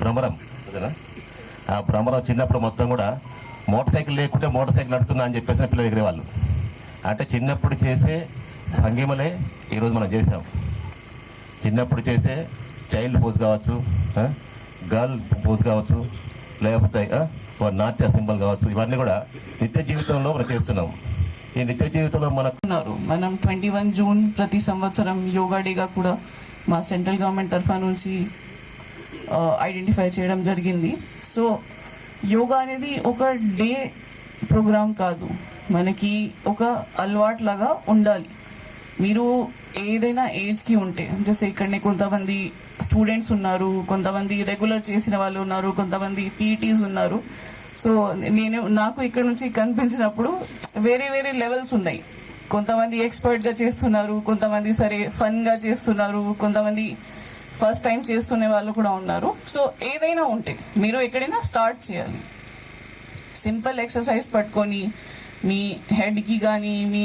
భ్రమరం కదా. ఆ భ్రమరం చిన్నప్పుడు మొత్తం కూడా మోటార్ సైకిల్ లేకుంటే మోటార్ సైకిల్ నడుపుతున్నా అని చెప్పేసిన పిల్లలు ఎగిరేవాళ్ళు. అంటే చిన్నప్పుడు చేసే భంగిమలే ఈరోజు మనం చేసాం. చిన్నప్పుడు చేసే చైల్డ్ పోజ్ కావచ్చు, గర్ల్ పోజ్ కావచ్చు, లేకపోతే నాట్య సింబల్ కావచ్చు, ఇవన్నీ కూడా నిత్య జీవితంలో మనం చేస్తున్నాం. ఈ నిత్య జీవితంలో మనం 21 జూన్ ప్రతి సంవత్సరం యోగా డేగా కూడా మా సెంట్రల్ గవర్నమెంట్ తరఫు నుంచి ఐడెంటిఫై చేయడం జరిగింది. సో యోగా అనేది ఒక డే ప్రోగ్రామ్ కాదు, మనకి ఒక అలవాటు లాగా ఉండాలి. మీరు ఏదైనా ఏజ్కి ఉంటే, జస్ట్ ఇక్కడనే కొంతమంది స్టూడెంట్స్ ఉన్నారు, కొంతమంది రెగ్యులర్ చేసిన వాళ్ళు ఉన్నారు, కొంతమంది పీఈటీస్ ఉన్నారు. సో నాకు ఇక్కడ నుంచి కనిపించినప్పుడు వేరే వేరే లెవెల్స్ ఉన్నాయి. కొంతమంది ఎక్స్పర్ట్గా చేస్తున్నారు, కొంతమంది సరే ఫన్గా చేస్తున్నారు, కొంతమంది ఫస్ట్ టైం చేస్తున్న వాళ్ళు కూడా ఉన్నారు. సో ఏదైనా ఉంటే మీరు ఎక్కడైనా స్టార్ట్ చేయాలి. సింపుల్ ఎక్సర్సైజ్ పట్టుకొని మీ హెడ్కి కానీ, మీ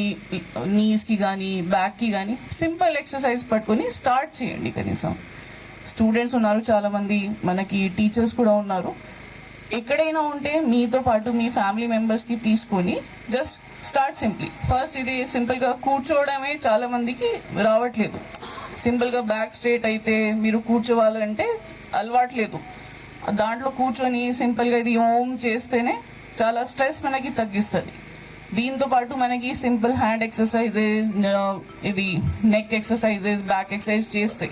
నీస్కి కానీ, బ్యాక్కి కానీ సింపుల్ ఎక్సర్సైజ్ పట్టుకొని స్టార్ట్ చేయండి. కనీసం స్టూడెంట్స్ ఉన్నారు చాలామంది, మనకి టీచర్స్ కూడా ఉన్నారు. ఎక్కడైనా ఉంటే మీతో పాటు మీ ఫ్యామిలీ మెంబర్స్కి తీసుకొని జస్ట్ స్టార్ట్ సింప్లీ. ఫస్ట్ ఇది సింపుల్గా కూర్చోవడమే చాలా మందికి రావట్లేదు. సింపుల్గా బ్యాక్ స్ట్రేట్ అయితే మీరు కూర్చోవాలంటే అలవాట్లేదు. దాంట్లో కూర్చొని సింపుల్గా ఇది ఓం చేస్తేనే చాలా స్ట్రెస్ మనకి తగ్గిస్తుంది. దీంతో పాటు మనకి సింపుల్ హ్యాండ్ ఎక్సర్సైజెస్, ఇది నెక్ ఎక్సర్సైజెస్, బ్యాక్ ఎక్సర్సైజ్ చేస్తే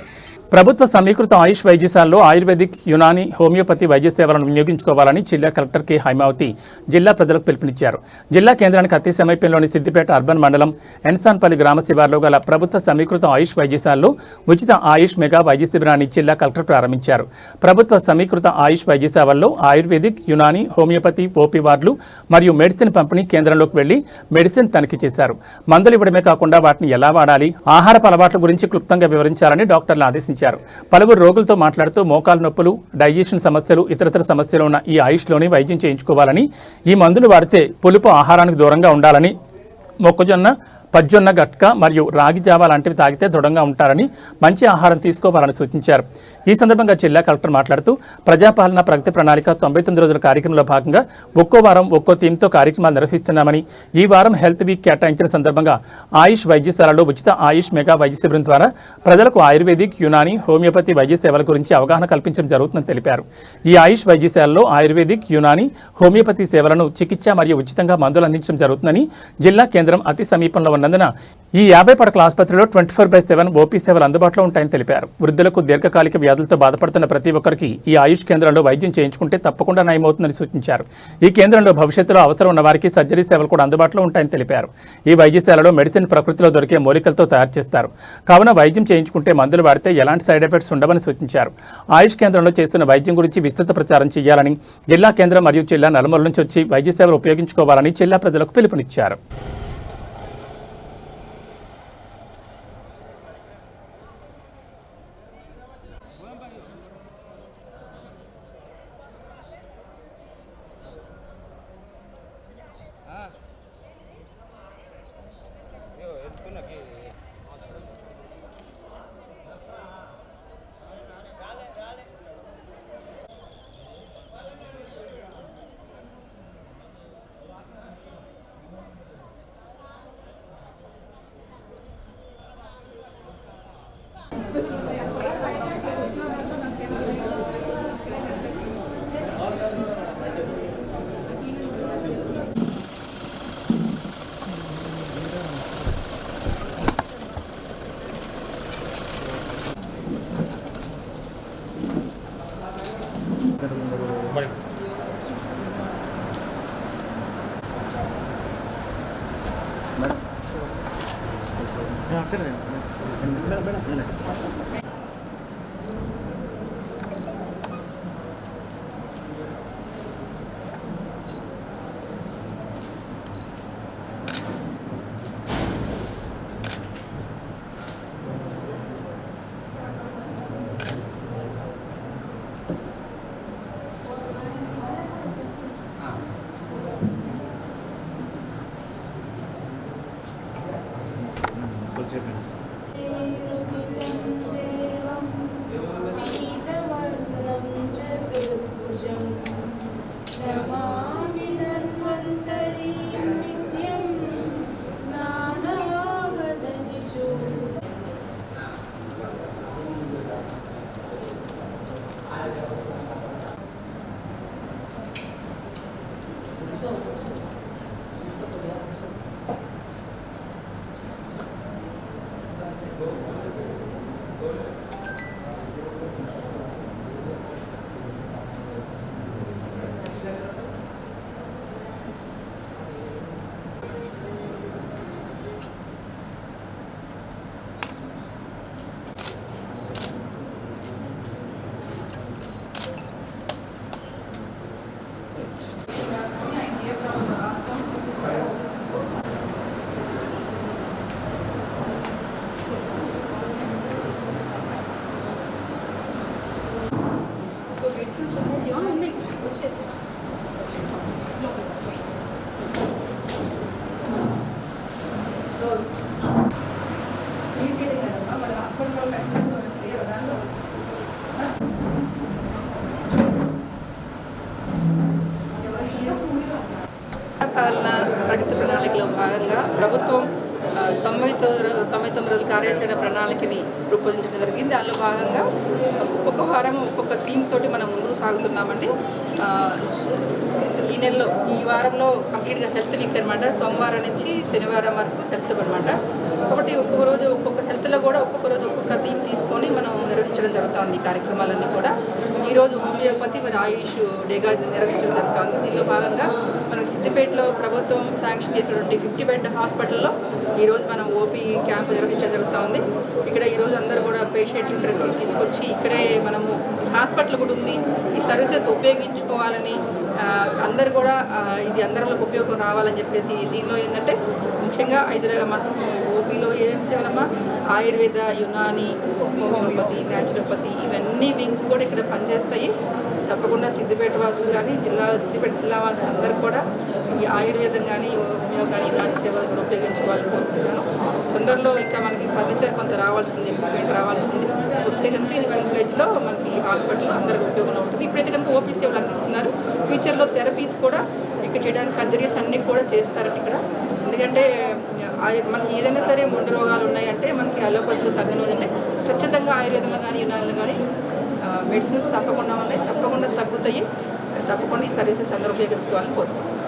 ప్రభుత్వ సమీకృత ఆయుష్ వైద్యశాలలో ఆయుర్వేదిక్, యునాని, హోమియోపతి వైద్య సేవలను వినియోగించుకోవాలని జిల్లా కలెక్టర్ కె హైమావతి జిల్లా ప్రజలకు పిలుపునిచ్చారు. జిల్లా కేంద్రానికి అతి సమీపంలోని సిద్దిపేట అర్బన్ మండలం ఎన్సాన్పల్లి గ్రామ శివార్లో గల ప్రభుత్వ సమీకృత ఆయుష్ వైద్యశాలలో ఉచిత ఆయుష్ మెగా వైద్య శిబిరాన్ని జిల్లా కలెక్టర్ ప్రారంభించారు. ప్రభుత్వ సమీకృత ఆయుష్ వైద్యసేవల్లో ఆయుర్వేదిక్, యునాని, హోమియోపతి, ఓపీ వార్డులు మరియు మెడిసిన్ పంపిణీ కేంద్రంలోకి వెళ్లి మెడిసిన్ తనిఖీ చేశారు. మందులు ఇవ్వడమే కాకుండా వాటిని ఎలా వాడాలి, ఆహారపు అలవాట్ల గురించి క్లుప్తంగా వివరించాలని డాక్టర్లు ఆదేశించారు. పలువురు రోగులతో మాట్లాడుతూ మోకాలు నొప్పులు, డైజెషన్ సమస్యలు, ఇతరతర సమస్యలు ఉన్న ఈ ఆయుష్లోని వైద్యం చేయించుకోవాలని, ఈ మందులు వాడితే పులుపు ఆహారానికి దూరంగా ఉండాలని, మొక్కజొన్న, పజ్జొన్న గట్క మరియు రాగి జావా లాంటివి తాగితే దృఢంగా ఉంటారని, మంచి ఆహారం తీసుకోవాలని సూచించారు. ఈ సందర్భంగా జిల్లా కలెక్టర్ మాట్లాడుతూ ప్రజాపాలన ప్రగతి ప్రణాళిక 99 రోజుల కార్యక్రమంలో భాగంగా ఒక్కో వారం ఒక్కో థీమ్తో కార్యక్రమాలు నిర్వహిస్తున్నామని, ఈ వారం హెల్త్ వీక్ కేటాయించిన సందర్భంగా ఆయుష్ వైద్యశాలలో ఉచిత ఆయుష్ మెగా వైద్య శిబిరం ద్వారా ప్రజలకు ఆయుర్వేదిక్, యునాని, హోమియోపతి వైద్య సేవల గురించి అవగాహన కల్పించడం జరుగుతుందని తెలిపారు. ఈ ఆయుష్ వైద్యశాలలో ఆయుర్వేదిక్, యునాని, హోమియోపతి సేవలను చికిత్స మరియు ఉచితంగా మందులు అందించడం జరుగుతుందని, జిల్లా కేంద్రం అతి సమీపంలో ఉన్నందున ఈ 50 పడకల ఆసుపత్రిలో 24/7 ఓపీ సేవలు అందుబాటులో ఉంటాయని తెలిపారు. వృద్ధులకు, దీర్ఘకాలిక వ్యాధులతో బాధపడుతున్న ప్రతి ఒక్కరికి ఈ ఆయుష్ కేంద్రంలో వైద్యం చేయించుకుంటే తప్పకుండా నయమవుతుందని సూచించారు. ఈ కేంద్రంలో భవిష్యత్తులో అవసరం ఉన్న వారికి సర్జరీ సేవలు కూడా అందుబాటులో ఉంటాయని తెలిపారు. ఈ వైద్యశాలలో మెడిసిన్ ప్రకృతిలో దొరికే మూలికలతో తయారు చేస్తారు. కావున వైద్యం చేయించుకుంటే మందులు వాడితే ఎలాంటి సైడ్ ఎఫెక్ట్స్ ఉండవని సూచించారు. ఆయుష్ కేంద్రంలో చేస్తున్న వైద్యం గురించి విస్తృత ప్రచారం చేయాలని, జిల్లా కేంద్రం మరియు జిల్లా నలుమూల నుంచి వచ్చి వైద్య సేవలు ఉపయోగించుకోవాలని జిల్లా ప్రజలకు పిలుపునిచ్చారు. పాలన ప్రగతి ప్రణాళికలో భాగంగా ప్రభుత్వం 99 రోజుల కార్యాచరణ ప్రణాళికని రూపొందించడం జరిగింది. దానిలో భాగంగా ఒక్కొక్క వారం ఒక్కొక్క థీమ్ తోటి మనం ముందుకు సాగుతున్నామండి. ఈ వారంలో కంప్లీట్గా హెల్త్ వీక్ అనమాట. సోమవారం నుంచి శనివారం వరకు హెల్త్ అనమాట. కాబట్టి ఒక్కొక్క రోజు ఒక్కొక్క హెల్త్లో కూడా ఒక్కొక్క రోజు ఒక్కొక్క థీమ్ తీసుకొని మనం నిర్వహించడం జరుగుతుంది. ఈ కార్యక్రమాలన్నీ కూడా ఈరోజు హోమియోపతి మరి ఆయుష్ డేగా నిర్వహించడం జరుగుతుంది. దీనిలో భాగంగా మనకి సిద్దిపేటలో ప్రభుత్వం శాంక్షన్ చేసినటువంటి 50 బెడ్ హాస్పిటల్లో ఈరోజు మనం ఓపీ క్యాంప్ నిర్వహించడం జరుగుతుంది. ఇక్కడ ఈరోజు అందరూ కూడా పేషెంట్లు ఇక్కడికి తీసుకొచ్చి ఇక్కడే మనము హాస్పిటల్ కూడా ఉంది, ఈ సర్వీసెస్ ఉపయోగించుకోవాలని అందరు కూడా ఇది అందరిలోకి ఉపయోగం రావాలని చెప్పేసి దీనిలో ఏంటంటే ముఖ్యంగా మనకి ఓపీలో ఏమేమి సేవలమ్మా ఆయుర్వేద, యునాని, హోమియోపతి, న్యాచురోపతి ఇవన్నీ వింగ్స్ కూడా ఇక్కడ పనిచేస్తాయి. తప్పకుండా సిద్దిపేట వాసులు కానీ సిద్దిపేట జిల్లా వాసులు అందరూ కూడా ఈ ఆయుర్వేదం కానీ హోమియో కానీ యునాని సేవలు కూడా ఉపయోగించుకోవాలని కోరుకుంటున్నాను. తొందరలో ఇంకా మనకి ఫర్నిచర్ కొంత రావాల్సింది, ఎక్విప్మెంట్ రావాల్సింది వస్తే కనుక ఇది ఫుల్ ఫ్లెడ్జ్లో మనకి హాస్పిటల్లో అందరికీ ఉపయోగంలో ఉంటుంది. ఇప్పుడైతే కనుక ఓపీ సేవలు అందిస్తున్నారు. ఫ్యూచర్లో థెరపీస్ కూడా ఇక్కడ చేయడానికి సర్జరీస్ అన్నీ కూడా చేస్తారండి ఇక్కడ. ఎందుకంటే మనకి ఏదైనా సరే ముందు రోగాలు ఉన్నాయంటే మనకి అలోపతిలో తగ్గనదంటే ఖచ్చితంగా ఆయుర్వేదంలో కానీ యునానిలో కానీ మెడిసిన్స్ తప్పకుండా ఉన్నాయి, తప్పకుండా తగ్గుతాయి. తప్పకుండా ఈ సర్వీసెస్ అందరూ ఉపయోగించుకోవాలని కోరుకుంటున్నాను.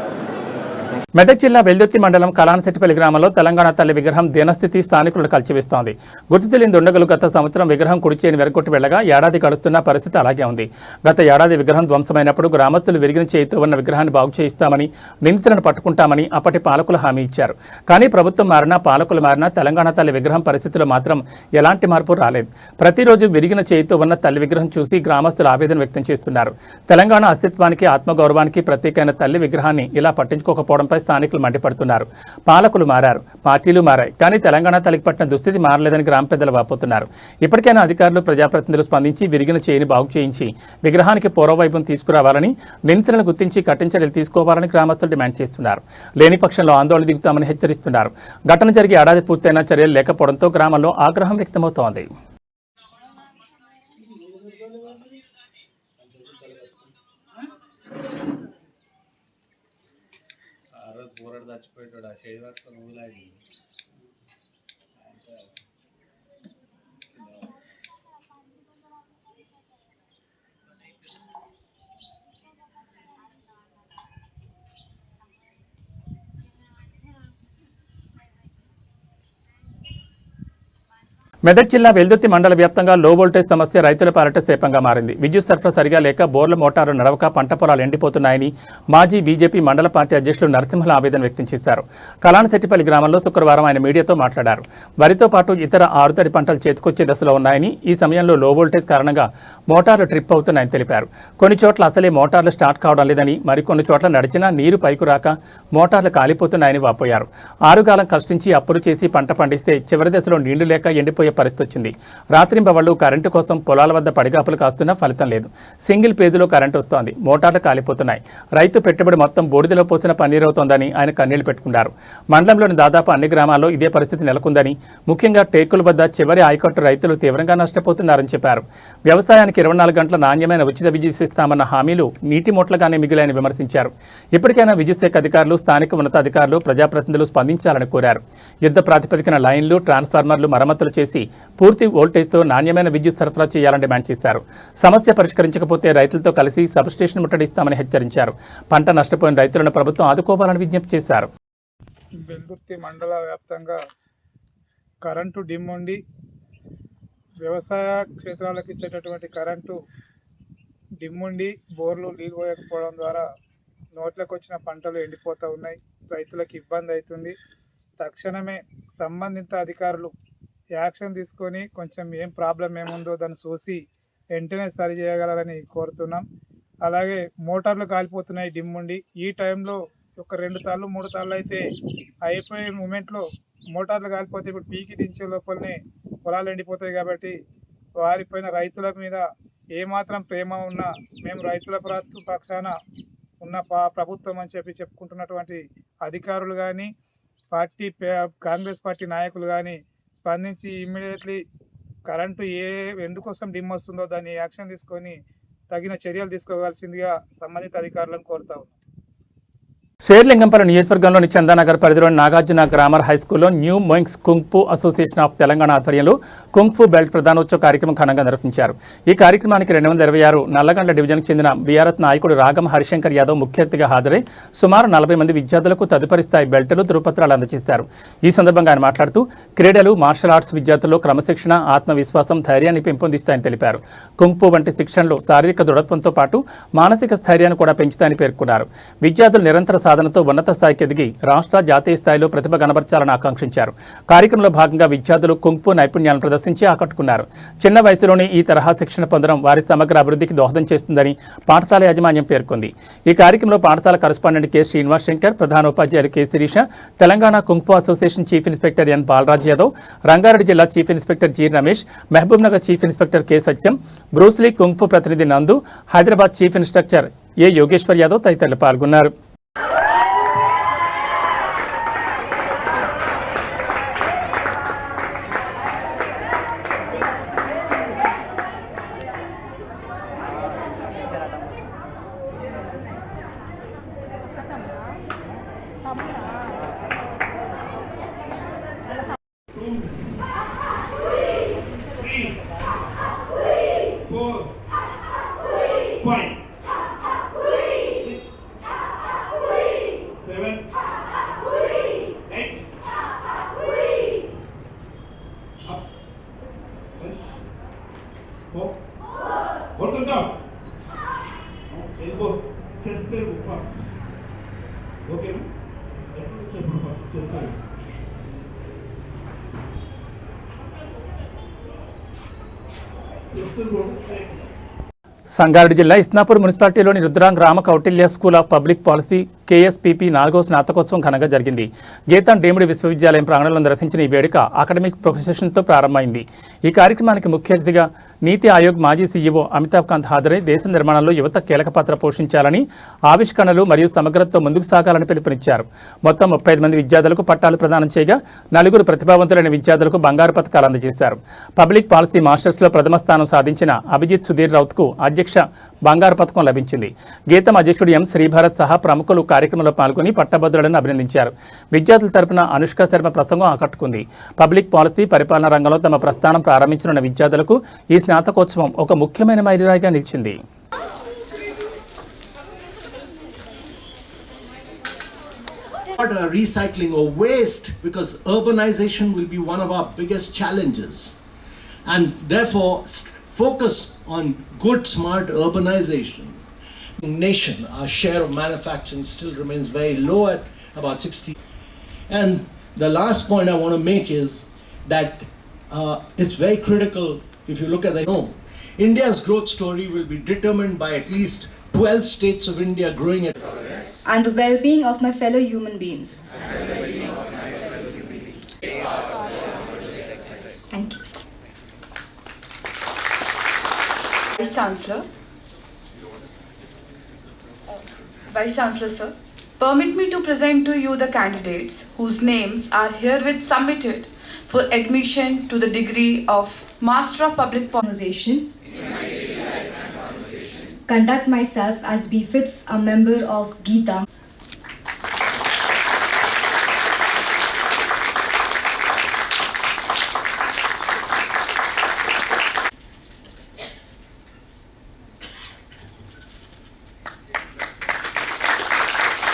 మెదక్ జిల్లా వెల్దుర్తి మండలం కలానశెట్టిపల్లి గ్రామంలో తెలంగాణ తల్లి విగ్రహం దీనస్థితి స్థానికులను కలిచివేస్తోంది. గుర్తు తెలియని దుండగులు గత సంవత్సరం విగ్రహం కుడిచేని వెరగొట్టి వెళ్లగా ఏడాది గడుస్తున్న పరిస్థితి అలాగే ఉంది. గత ఏడాది విగ్రహం ధ్వంసమైనప్పుడు గ్రామస్తులు విరిగిన చేయితో ఉన్న విగ్రహాన్ని బాగు చేయిస్తామని, నిందితులను పట్టుకుంటామని అప్పటి పాలకులు హామీ ఇచ్చారు. కానీ ప్రభుత్వం మారినా, పాలకులు మారినా తెలంగాణ తల్లి విగ్రహం పరిస్థితిలో మాత్రం ఎలాంటి మార్పు రాలేదు. ప్రతిరోజు విరిగిన చేయితో ఉన్న తల్లి విగ్రహం చూసి గ్రామస్తులు ఆవేదన వ్యక్తం చేస్తున్నారు. తెలంగాణ అస్తిత్వానికి, ఆత్మగౌరవానికి ప్రత్యేకమైన తల్లి విగ్రహాన్ని ఇలా పట్టించుకోకపోవడంపై స్థానికులు మండిపడుతున్నారు. పాలకులు మారారు, పార్టీలు మారాయి, కానీ తెలంగాణ తల్లికి పట్టిన దుస్థితి మారలేదని గ్రామ పెద్దలు వాపోతున్నారు. ఇప్పటికైనా అధికారులు, ప్రజాప్రతినిధులు స్పందించి విరిగిన చేయిని బాగు చేయించి విగ్రహానికి పూర్వవైభవం తీసుకురావాలని, నిందితులను గుర్తించి కఠిన చర్యలు తీసుకోవాలని గ్రామస్తులు డిమాండ్ చేస్తున్నారు. లేని పక్షంలో ఆందోళన దిగుతామని హెచ్చరిస్తున్నారు. ఘటన జరిగి ఏడాది పూర్తయినా చర్యలు లేకపోవడంతో గ్రామంలో ఆగ్రహం వ్యక్తమవుతోంది. పోరాడు చచ్చిపోయాడు ఆ చేయి పట్టుకొని ఊలాగి మెదక్ జిల్లా వెల్దుర్తి మండల వ్యాప్తంగా లో వోల్టేజ్ సమస్య రైతుల పాలిట శాపంగా మారింది. విద్యుత్ సరఫరా సరిగా లేక బోర్ల మోటార్లు నడవక పంట పొలాలు ఎండిపోతున్నాయని మాజీ బీజేపీ మండల పార్టీ అధ్యక్షులు నరసింహుల ఆవేదన వ్యక్తం చేశారు. కలానశెట్టిపల్లి గ్రామంలో శుక్రవారం ఆయన మీడియాతో మాట్లాడారు. వరితో పాటు ఇతర ఆరుతడి పంటలు చేతికొచ్చే దశలో ఉన్నాయని, ఈ సమయంలో లో వోల్టేజ్ కారణంగా మోటార్లు ట్రిప్ అవుతున్నాయని తెలిపారు. కొన్ని చోట్ల అసలే మోటార్లు స్టార్ట్ కావడం లేదని, మరికొన్ని చోట్ల నడిచినా నీరు పైకు రాక మోటార్లు కాలిపోతున్నాయని వాపోయారు. ఆరుగాలం కష్టించి అప్పులు చేసి పంట పండిస్తే చివరి దశలో నీళ్లు లేక ఎండిపోయే పరిస్థితి వచ్చింది. రాత్రింబవళ్లు కరెంటు కోసం పొలాల వద్ద పడిగాపులు కాస్తున్నా ఫలితం లేదు. సింగిల్ పేజీలో కరెంటు వస్తోంది, మోటార్లు కాలిపోతున్నాయి. రైతు పెట్టుబడి మొత్తం బూడిదలో పోసిన పన్నీరవుతోందని ఆయన కన్నీళ్లు పెట్టుకున్నారు. మండలంలోని దాదాపు అన్ని గ్రామాల్లో ఇదే పరిస్థితి నెలకొందని, ముఖ్యంగా టేకుల వద్ద చివరి ఆయకట్టు రైతులు తీవ్రంగా నష్టపోతున్నారని చెప్పారు. వ్యవసాయానికి 24 గంటల నాణ్యమైన ఉచిత విద్యుత్ ఇస్తామన్న హామీలు నీటి మూటలుగానే మిగిలాయని విమర్శించారు. ఇప్పటికైనా విద్యుత్ శాఖ అధికారులు, స్థానిక ఉన్నతాధికారులు, ప్రజాప్రతినిధులు స్పందించాలని కోరారు. యుద్ధ ప్రాతిపదికన లైన్లు, ట్రాన్స్ఫార్మర్లు మరమ్మతులు చేసి పూర్తి వోల్టేజ్తో నాణ్యమైన విద్యుత్ సరఫరా చేయాలని డిమాండ్ చేశారు. సమస్య పరిష్కరించకపోతే రైతులతో కలిసి సబ్స్టేషన్ ముట్టడిస్తామని హెచ్చరించారు. పంట నష్టపోయిన రైతులను ప్రభుత్వం ఆదుకోవాలని విజ్ఞప్తి చేశారు. వెల్దుర్తి మండల వ్యాప్తంగా కరెంటు డిమ్ ఉండి వ్యవసాయ క్షేత్రాలకు ఇచ్చేటటువంటి కరెంటు డిమ్ ఉండి బోర్లు నీళ్ళు పోయకపోవడం ద్వారా నోట్లకు వచ్చిన పంటలు ఎండిపోతూ ఉన్నాయి. రైతులకు ఇబ్బంది అవుతుంది. తక్షణమే సంబంధిత అధికారులు యాక్షన్ తీసుకొని కొంచెం ఏం ప్రాబ్లం ఏముందో దాన్ని చూసి వెంటనే సరి చేయగలరని కోరుతున్నాం. అలాగే మోటార్లు కాలిపోతున్నాయి డిమ్ ఉండి. ఈ టైంలో ఒక 2 తాళ్ళు 3 తాళ్ళు అయితే అయిపోయే మూమెంట్లో మోటార్లు కాలిపోతే ఇప్పుడు పీకి దించే లోపలనే పొలాలు ఎండిపోతాయి. కాబట్టి వారిపైన రైతుల మీద ఏమాత్రం ప్రేమ ఉన్నా మేము రైతుల పక్షాన ఉన్న ప్రభుత్వం అని చెప్పుకుంటున్నటువంటి అధికారులు కానీ, కాంగ్రెస్ పార్టీ నాయకులు కానీ స్పందించి ఇమ్మీడియట్లీ కరెంటు ఎందుకోసం డిమ్ వస్తుందో దాన్ని యాక్షన్ తీసుకొని తగిన చర్యలు తీసుకోవాల్సిందిగా సంబంధిత అధికారులను కోరుతా ఉన్నాం. శేర్లింగంపల్లి నియోజకవర్గంలోని చందానగర్ పరిధిలోని నాగార్జున గ్రామర్ హైస్కూల్లో న్యూ మొయింగ్స్ కుంగ్ఫు అసోసియేషన్ ఆఫ్ తెలంగాణ ఆధ్వర్యంలో కుంగ్ఫు బెల్ట్ ప్రధానోత్సవ కార్యక్రమం ఘనంగా నిర్వహించారు. ఈ కార్యక్రమానికి 226 నల్లగండ్ల డివిజన్కు చెందిన బీఆర్ఎస్ నాయకుడు రాగం హరిశంకర్ యాదవ్ ముఖ్య అతిథిగా హాజరై సుమారు 40 మంది విద్యార్థులకు తదుపరి స్థాయి బెల్టులు, ధృవపత్రాలు అందజేశారు. ఈ సందర్భంగా ఆయన మాట్లాడుతూ క్రీడలు, మార్షల్ ఆర్ట్స్ విద్యార్థుల్లో క్రమశిక్షణ, ఆత్మవిశ్వాసం, ధైర్యాన్ని పెంపొందిస్తాయని తెలిపారు. కుంగ్ఫు వంటి శిక్షణలో శారీరక దృఢత్వంతో పాటు మానసిక స్థైర్యాన్ని కూడా పెంచుతాయని పేర్కొన్నారు. విద్యార్థులు నిరంతర సాధనతో ఉన్నత స్థాయికి ఎదిగి రాష్ట్ర, జాతీయ స్థాయిలో ప్రతిభ కనబర్చాలని ఆకాంక్షించారు. కార్యక్రమంలో భాగంగా విద్యార్థులు కుంగ్ఫు నైపుణ్యాలను ప్రదర్శించి ఆకట్టుకున్నారు. చిన్న వయసులోనే ఈ తరహా శిక్షణ పొందడం వారి సమగ్ర అభివృద్ధికి దోహదం చేస్తుందని పాఠశాల యాజమాన్యం పేర్కొంది. ఈ కార్యక్రమంలో పాఠశాల కరస్పాండెంట్ కె శ్రీనివాస్ శంకర్, ప్రధానోపాధ్యాయులు K Sirisha, Telangana kung fu association chief inspector N Balaraj Yadav, Rangareddy జిల్లా chief inspector G Ramesh, Mahabub Nagar chief inspector K Satyam, Bruce Lee kung fu ప్రతినిధి Nandu, Hyderabad chief instructor A Yogeshwar Yadav తదితరులు పాల్గొన్నారు. సంగారెడ్డి జిల్లా ఇస్నాపూర్ మున్సిపాలిటీలోని Rudrang Rama Kautilya school of public policy KSPP 4వ స్నాతకోత్సవం ఘనంగా జరిగింది. గీతాన్ డీమ్డ్ విశ్వవిద్యాలయం ప్రాంగణంలో నిర్వహించిన ఈ వేడుక అకాడమిక్ ప్రొఫెషన్తో ప్రారంభమైంది. ఈ కార్యక్రమానికి ముఖ్య అతిథిగా నీతి ఆయోగ్ మాజీ సీఈఓ అమితాబ్ కాంత్ హాజరై దేశ నిర్మాణంలో యువత కీలక పాత్ర పోషించాలని, ఆవిష్కరణలు మరియు సమగ్రతతో ముందుకు సాగాలని పిలుపునిచ్చారు. మొత్తం 35 మంది విద్యార్థులకు పట్టాలు ప్రదానం చేయగా 4 ప్రతిభావంతులైన విద్యార్థులకు బంగారు పతకాలు అందజేశారు. పబ్లిక్ పాలసీ మాస్టర్స్లో ప్రథమ స్థానం సాధించిన అభిజిత్ సుధీర్ రౌత్కు అధ్యక్ష బంగారు పతకం లభించింది. గీతం అధ్యక్షుడు ఎం శ్రీభారత్ సహా ప్రముఖులు కార్యక్రమంలో పాల్గొని పట్టభద్రులను అభినందించారు. విద్యార్థుల తరపున అనుష్క శర్మ ప్రసంగం ఆకట్టుకుంది. పబ్లిక్ పాలసీ, పరిపాలనా రంగంలో తమ ప్రస్థానం ప్రారంభించనున్న విద్యార్థులకు ఈ స్నాతకోత్సవం ఒక ముఖ్యమైన మైలురాయిగా నిలిచింది. Recycling or waste, because urbanization will be one of our biggest challenges. and therefore focus on good, smart urbanization. Nation, our share of manufacturing still remains very low at about 60. And the last point I want to make is that it's very critical if you look at India's growth story will be determined by at least 12 states of India growing at and the well-being of my fellow human beings. Thank you. Vice Chancellor sir, permit me to present to you the candidates whose names are herewith submitted for admission to the degree of Master of Public Conversation. Conduct myself as befits a member of Geeta.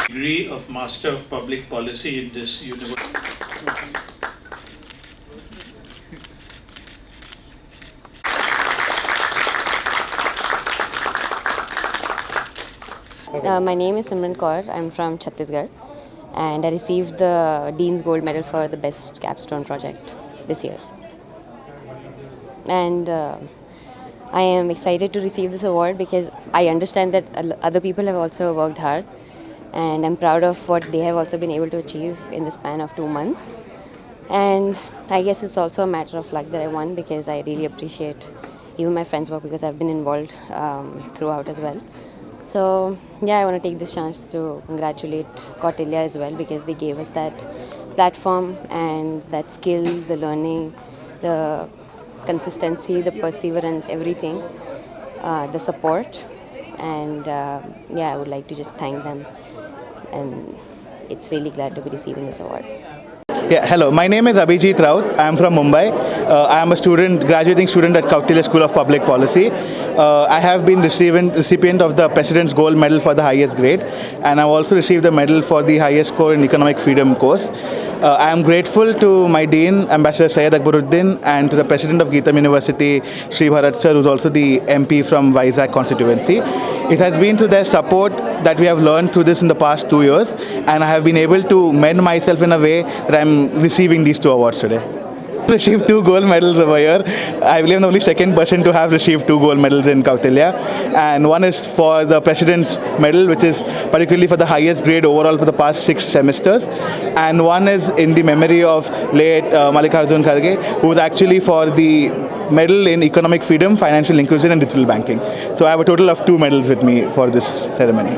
Degree of Master of Public Policy in this university. My name is Simran Kaur. I'm from Chhattisgarh, and I received the Dean's Gold Medal for the Best Capstone Project this year. And I am excited to receive this award because I understand that other people have also worked hard, and I'm proud of what they have also been able to achieve in the span of 2 months. And I guess it's also a matter of luck that I won, because I really appreciate even my friends' work, because I've been involved throughout as well. So yeah, I want to take this chance to congratulate Kautilya as well, because they gave us that platform and that skill, the learning, the consistency, the perseverance, everything, the support. And yeah, I would like to just thank them, and it's really glad to be receiving this award. Yeah, hello. My name is Abhijit Raut. I am from Mumbai. I am a graduating student at Kautilya School of Public Policy. I have been recipient of the President's Gold Medal for the highest grade, and I've also received the medal for the highest score in Economic Freedom course. I am grateful to my Dean, Ambassador Syed Akbaruddin, and to the President of Geetam University, Sri Bharat Sir, who's also the MP from Vizag constituency. It has been through their support that we have learned through this in the past 2 years, and I have been able to mend myself in a way that I'm receiving these 2 awards today. I received 2 gold medals over here. I believe I'm the only second person to have received 2 gold medals in Kautilya, and one is for the President's Medal, which is particularly for the highest grade overall for the past 6 semesters, and one is in the memory of late Mallikarjun Kharge, who is actually for the medal in Economic Freedom, Financial Inclusion and Digital Banking. So I have a total of 2 medals with me for this ceremony.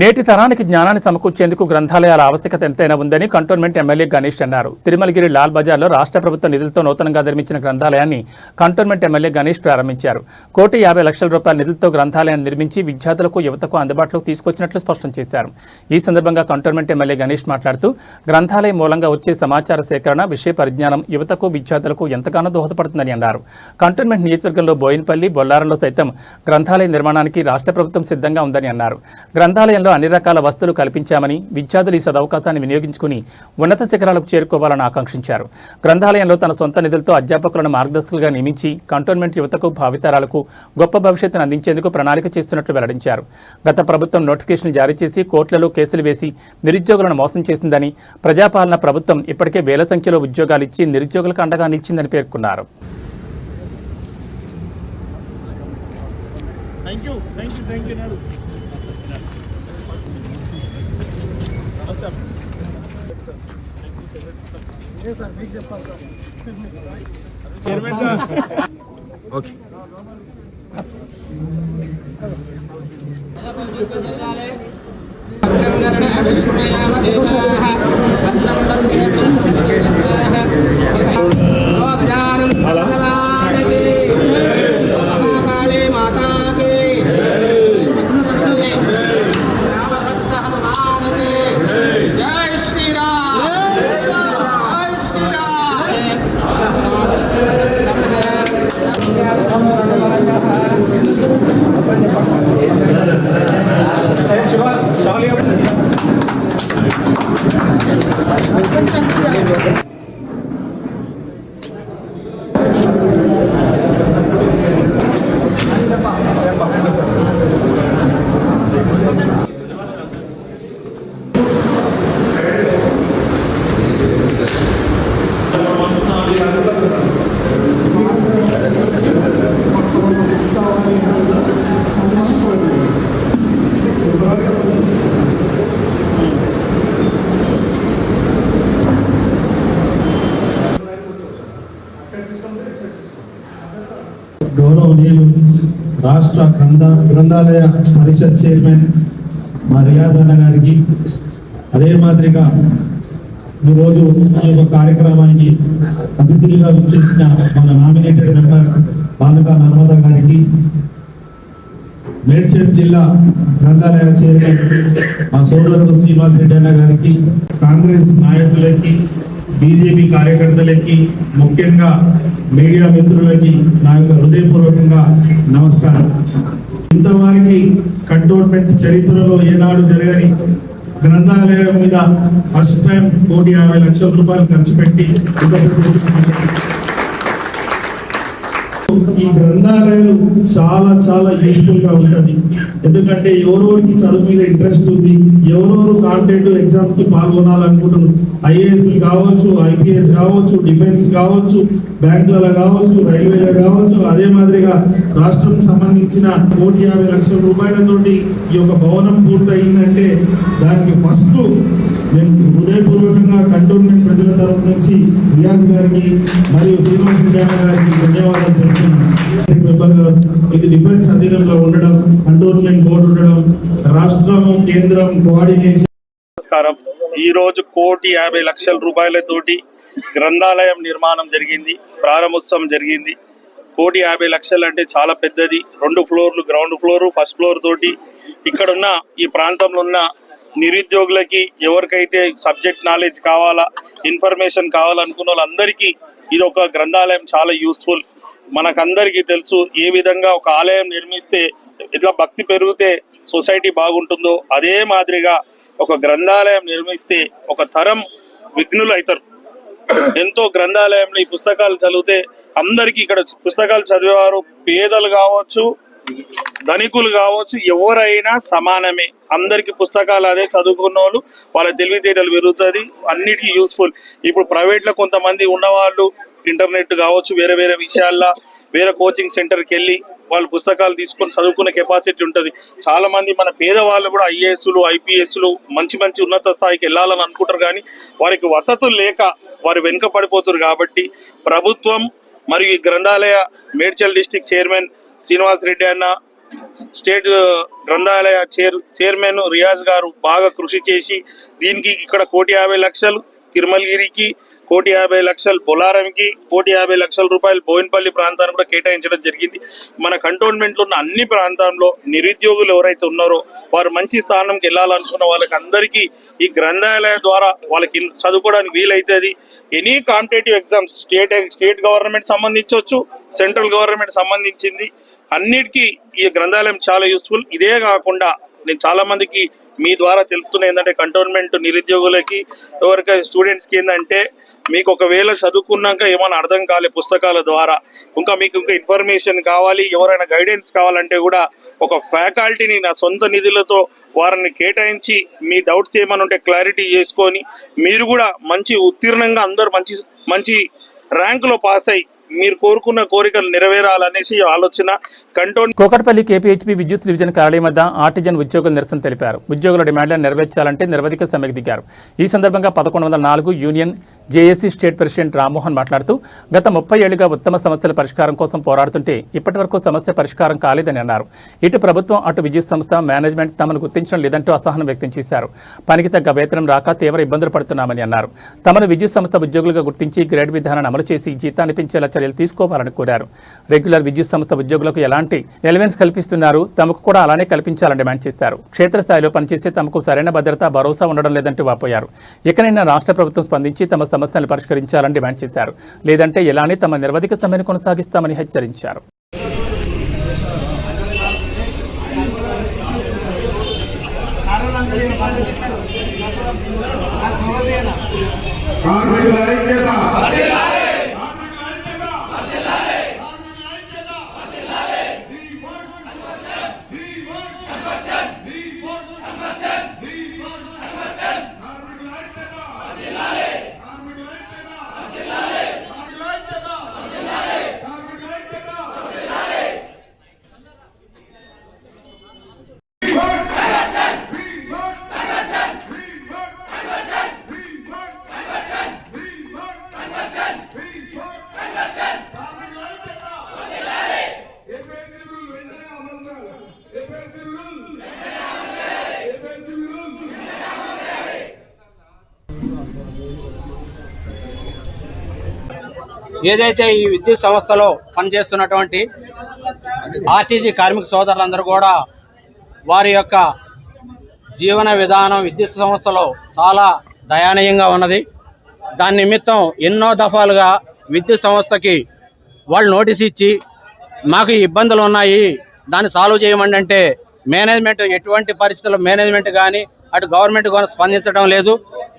నేటి తరానికి జ్ఞానాన్ని సమకూర్చేందుకు గ్రంథాలయాల ఆవశ్యకత ఎంతైనా ఉందని కంటోన్మెంట్ ఎమ్మెల్యే గణేష్ అన్నారు. తిరుమలగిరి లాల్ బజార్లో రాష్ట్ర ప్రభుత్వ నిధులతో నూతనంగా నిర్మించిన గ్రంథాలయాన్ని కంటోన్మెంట్ ఎమ్మెల్యే గణేష్ ప్రారంభించారు. 1,50,00,000 రూపాయల నిధులతో గ్రంథాలయాన్ని నిర్మించి విద్యార్థులకు, యువతకు అందుబాటులోకి తీసుకొచ్చినట్లు స్పష్టం చేశారు. ఈ సందర్భంగా కంటోన్మెంట్ ఎమ్మెల్యే గణేష్ మాట్లాడుతూ, గ్రంథాలయం మూలంగా వచ్చే సమాచార సేకరణ, విషయ పరిజ్ఞానం యువతకు, విద్యార్థులకు ఎంతగానో దోహదపడుతుందని అన్నారు. కంటోన్మెంట్ నియోజకవర్గంలో బోయిన్పల్లి, బొల్లారంలో సైతం గ్రంథాలయ నిర్మాణానికి రాష్ట్ర ప్రభుత్వం సిద్ధంగా ఉందని అన్నారు. గ్రంథాలయంలో అన్ని రకాల వస్తువులు కల్పించామని, విద్యార్థులు ఈ సదవకాశాన్ని వినియోగించుకుని ఉన్నత శిఖరాలకు చేరుకోవాలని ఆకాంక్షించారు. గ్రంథాలయంలో తన సొంత నిధులతో అధ్యాపకులను మార్గదర్శకులుగా నియమించి కంటోన్మెంట్ యువతకు, భావితరాలకు గొప్ప భవిష్యత్తును అందించేందుకు ప్రణాళిక చేస్తున్నట్లు వెల్లడించారు. గత ప్రభుత్వం నోటిఫికేషన్ జారీ చేసి కోట్లలో కేసులు వేసి నిరుద్యోగులను మోసం చేసిందని, ప్రజాపాలన ప్రభుత్వం ఇప్పటికే వేల సంఖ్యలో ఉద్యోగాలు ఇచ్చి నిరుద్యోగులకు అండగా నిలిచిందని పేర్కొన్నారు. ఓకే. Thank you. రాష్ట్ర గ్రంథాలయ పరిషత్ చైర్మన్ మా రియాజ్ అన్న గారికి, అదే మాదిరిగా ఈరోజు ఈ యొక్క కార్యక్రమానికి అతిథులుగా విచ్చేసిన మన నామినేటెడ్ మెంబర్ బానుక నర్మద గారికి, మేడ్చల్ జిల్లా గ్రంథాలయ చైర్మన్ మా సోదరుడు శ్రీనివాస్ రెడ్డి అన్న గారికి, కాంగ్రెస్ నాయకులకి, బీజేపీ కార్యకర్తలకి, ముఖ్యంగా మీడియా మిత్రులకి నా యొక్క హృదయపూర్వకంగా నమస్కారం. ఇంతవారికి కంటోన్మెంట్ చరిత్రలో ఏనాడు జరగని గ్రంథాలయం మీద ఫస్ట్ టైం 1,50,00,000 రూపాయలు ఖర్చు పెట్టి ఈ గ్రంథాలయాలు చాలా చాలా యూస్ఫుల్ గా ఉంటుంది. ఎందుకంటే ఎవరెవరికి చదువు మీద ఇంట్రెస్ట్ ఉంది, ఎవరెవరు కాంపిటేటివ్ ఎగ్జామ్స్ కి పాల్గొనాలనుకుంటున్నారు, ఐఏఎస్ కావచ్చు, ఐపీఎస్ కావచ్చు, డిఫెన్స్ కావచ్చు, బ్యాంకులలో కావచ్చు, రైల్వేలో కావచ్చు, అదే మాదిరిగా రాష్ట్రం సంబంధించిన 1,50,00,000 రూపాయలతోటి ఈ యొక్క భవనం పూర్తయిందంటే దానికి ఫస్ట్ మేము హృదయపూర్వకంగా కంటోన్మెంట్ ప్రజల తరఫు నుంచి రియాజ్ గారికి మరియు శ్రీనివాస్ రెడ్డి గారికి ధన్యవాదాలు చెప్తున్నాను. ఇది డిఫెన్స్ అధీనంలో ఉండడం, కంటోన్మెంట్ బోర్డు ఉండడం, రాష్ట్రం కేంద్రం కోఆర్డినేషన్. నమస్కారం. ఈ రోజు 1,50,00,000 రూపాయలతోటి గ్రంథాలయం నిర్మాణం జరిగింది, ప్రారంభోత్సవం జరిగింది. 1,50,00,000 అంటే చాలా పెద్దది. 2 ఫ్లోర్లు, గ్రౌండ్ ఫ్లోర్, ఫస్ట్ ఫ్లోర్ తోటి ఇక్కడున్న ఈ ప్రాంతంలో ఉన్న నిరుద్యోగులకి, ఎవరికైతే సబ్జెక్ట్ నాలెడ్జ్ కావాలా, ఇన్ఫర్మేషన్ కావాలనుకున్న వాళ్ళందరికీ ఇది ఒక గ్రంథాలయం చాలా యూస్ఫుల్. మనకందరికీ తెలుసు ఏ విధంగా ఒక ఆలయం నిర్మిస్తే ఇట్లా భక్తి పెరిగితే సొసైటీ బాగుంటుందో, అదే మాదిరిగా ఒక గ్రంథాలయం నిర్మిస్తే ఒక తరం విఘ్నులు అవుతారు. ఎంతో గ్రంథాలయంలో ఈ పుస్తకాలు చదివితే అందరికీ, ఇక్కడ పుస్తకాలు చదివేవారు పేదలు కావచ్చు, ధనికులు కావచ్చు, ఎవరైనా సమానమే. అందరికి పుస్తకాలు అదే చదువుకున్న వాళ్ళు, వాళ్ళ తెలివితేటలు పెరుగుతుంది, అన్నిటికీ యూస్ఫుల్. ఇప్పుడు ప్రైవేట్లో కొంతమంది ఉన్నవాళ్ళు ఇంటర్నెట్ కావచ్చు, వేరే వేరే విషయాల్లో వేరే కోచింగ్ సెంటర్కి వెళ్ళి వాళ్ళు పుస్తకాలు తీసుకొని చదువుకునే కెపాసిటీ ఉంటుంది. చాలా మంది మన పేదవాళ్ళు కూడా ఐఏఎస్లు, ఐపీఎస్లు మంచి మంచి ఉన్నత స్థాయికి వెళ్ళాలని అనుకుంటారు, కానీ వారికి వసతులు లేక వారు వెనుకపడిపోతారు. కాబట్టి ప్రభుత్వం మరియు ఈ గ్రంథాలయ మేడ్చల్ డిస్ట్రిక్ట్ చైర్మన్ శ్రీనివాస్ రెడ్డి అన్న, స్టేట్ గ్రంథాలయ చైర్మన్ రియాజ్ గారు బాగా కృషి చేసి దీనికి ఇక్కడ 1,50,00,000 తిరుమలగిరికి, 1,50,00,000 బొలారంకి, 1,50,00,000 రూపాయలు బోయినపల్లి ప్రాంతాన్ని కూడా కేటాయించడం జరిగింది. మన కంటోన్మెంట్లో ఉన్న అన్ని ప్రాంతాల్లో నిరుద్యోగులు ఎవరైతే ఉన్నారో వారు మంచి స్థానంకి వెళ్ళాలనుకున్న వాళ్ళకి అందరికీ ఈ గ్రంథాలయం ద్వారా వాళ్ళకి చదువుకోవడానికి వీలవుతుంది. Any competitive exams state government సంబంధించవచ్చు, సెంట్రల్ గవర్నమెంట్ సంబంధించింది, అన్నిటికీ ఈ గ్రంథాలయం చాలా యూస్ఫుల్. ఇదే కాకుండా నేను చాలా మందికి మీ ద్వారా తెలుపుతున్నా ఏంటంటే, కంటోన్మెంట్ నిరుద్యోగులకి, ఎవరికైనా స్టూడెంట్స్కి ఏంటంటే, మీకు ఒకవేళ చదువుకున్నాక ఏమైనా అర్థం కాలే పుస్తకాల ద్వారా, మీకు ఇంకా ఇన్ఫర్మేషన్ కావాలి, ఎవరైనా గైడెన్స్ కావాలంటే కూడా ఒక ఫ్యాకల్టీని నా సొంత నిధులతో వారిని కేటాయించి మీ డౌట్స్ ఏమైనా ఉంటే క్లారిటీ చేసుకొని మీరు కూడా మంచి ఉత్తీర్ణంగా అందరూ మంచి ర్యాంకులో పాస్ అయ్యి మీరు కోరుకున్న కోరికలు నెరవేరాలనేసి ఆలోచన. కూకట్పల్లి కేపీహెచ్పీ విద్యుత్ డివిజన్ కార్యాలయం వద్ద ఆర్టిజన్ ఉద్యోగులు నిరసన తెలిపారు. ఉద్యోగుల డిమాండ్లను నెరవేర్చాలంటే నిరవధిక సమ్మెకు దిగారు. ఈ సందర్భంగా 1104 union JAC state president Rammohan మాట్లాడుతూ, గత 30 ఏళ్లుగా ఉత్తమ సమస్యల పరిష్కారం కోసం పోరాడుతుంటే ఇప్పటి వరకు సమస్య పరిష్కారం కాలేదని అన్నారు. ఇటు ప్రభుత్వం, అటు విద్యుత్ సంస్థ మేనేజ్మెంట్ తమను గుర్తించడం లేదంటూ అసహనం వ్యక్తం చేశారు. పనికి తగ్గ వేతనం రాక తీవ్ర ఇబ్బందులు పడుతున్నామని అన్నారు. తమను విద్యుత్ సంస్థ ఉద్యోగులుగా గుర్తించి గ్రేడ్ విధానాన్ని అమలు చేసి జీతాన్ని పెంచేలా చర్యలు తీసుకోవాలని కోరారు. రెగ్యులర్ విద్యుత్ సంస్థ ఉద్యోగులకు ఎలాంటి ఎలివెన్స్ కల్పిస్తున్నారు, తమకు కూడా అలానే కల్పించాలని డిమాండ్ చేశారు. క్షేత్రస్థాయిలో పనిచేసే తమకు సరైన భద్రత, భరోసా ఉండడం లేదంటూ వాపోయారు. ఇకనైనా రాష్ట్ర ప్రభుత్వం స్పందించి తమ సమస్యలను పరిష్కరించాలని డిమాండ్ చేశారు. లేదంటే ఇలానే తమ నిరవధిక సమ్మెను కొనసాగిస్తామని హెచ్చరించారు. ఏదైతే ఈ విద్యుత్ సంస్థలో పనిచేస్తున్నటువంటి ఆర్టీసీ కార్మిక సోదరులందరూ కూడా వారి యొక్క జీవన విధానం విద్యుత్ సంస్థలో చాలా దయనీయంగా ఉన్నది. దాని నిమిత్తం ఎన్నో దఫాలుగా విద్యుత్ సంస్థకి వాళ్ళు నోటీస్ ఇచ్చి మాకు ఈ ఇబ్బందులు ఉన్నాయి దాన్ని సాల్వ్ చేయమండి అంటే మేనేజ్మెంట్ ఎటువంటి పరిస్థితుల్లో మేనేజ్మెంట్ కానీ అటు గవర్నమెంట్ కూడా స్పందించడం లేదు.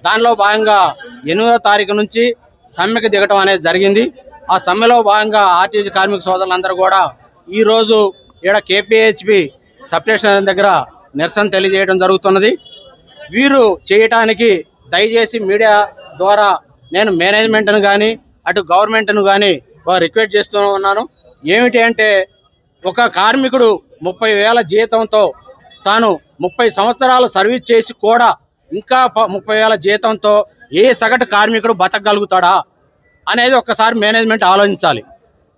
దానిలో భాగంగా 8వ తారీఖు నుంచి సమ్మెకి దిగటం అనేది జరిగింది. ఆ సమ్మెలో భాగంగా ఆర్టీసీ కార్మిక సోదరులందరూ కూడా ఈరోజు ఇక్కడ కేపీహెచ్బి సబ్స్టేషన్ దగ్గర నిరసన తెలియజేయడం జరుగుతున్నది. వీరు చేయటానికి దయచేసి మీడియా ద్వారా నేను మేనేజ్మెంట్ను కానీ అటు గవర్నమెంట్ను కానీ రిక్వెస్ట్ చేస్తూ ఉన్నాను. ఏమిటి అంటే ఒక కార్మికుడు 30,000 జీతంతో తాను 30 సంవత్సరాలు సర్వీస్ చేసి కూడా ఇంకా 30,000 జీతంతో ఏ సగటు కార్మికుడు బతకగలుగుతాడా అనేది ఒక్కసారి మేనేజ్మెంట్ ఆలోచించాలి.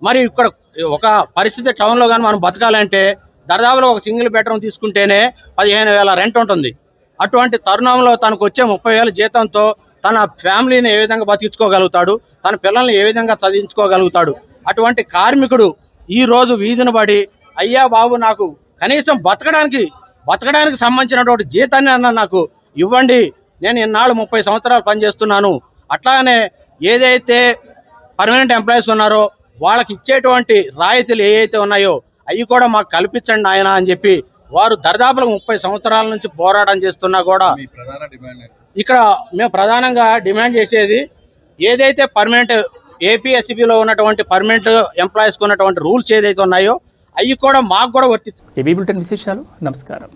మరి ఇక్కడ ఒక పరిస్థితి టౌన్లో కానీ మనం బతకాలంటే దాదాపులో ఒక సింగిల్ బెడ్రూమ్ తీసుకుంటేనే 15,000 రెంట్ ఉంటుంది. అటువంటి తరుణంలో తనకు వచ్చే 30,000 జీతంతో తన ఫ్యామిలీని ఏ విధంగా బతికించుకోగలుగుతాడు, తన పిల్లల్ని ఏ విధంగా చదివించుకోగలుగుతాడు? అటువంటి కార్మికుడు ఈరోజు వీధిని పడి అయ్యా బాబు నాకు కనీసం బతకడానికి సంబంధించినటువంటి జీతాన్ని అన్న నాకు ఇవ్వండి, నేను ఇన్నాళ్ళు 30 సంవత్సరాలు పనిచేస్తున్నాను, అట్లానే ఏదైతే పర్మనెంట్ ఎంప్లాయీస్ ఉన్నారో వాళ్ళకి ఇచ్చేటువంటి రాయితీలు ఏవైతే ఉన్నాయో అవి కూడా మాకు కల్పించండి ఆయన అని చెప్పి వారు దరిదాపులు 30 సంవత్సరాల నుంచి పోరాటం చేస్తున్నా కూడా ఇక్కడ మేము ప్రధానంగా డిమాండ్ చేసేది ఏదైతే పర్మనెంట్ ఏపీఎస్సీబీలో ఉన్నటువంటి పర్మనెంట్ ఎంప్లాయీస్కి ఉన్నటువంటి రూల్స్ ఏదైతే ఉన్నాయో అవి కూడా మాకు కూడా వర్తిస్తాయి. ఏబీ బులెటిన్ విశేషాలు. నమస్కారం.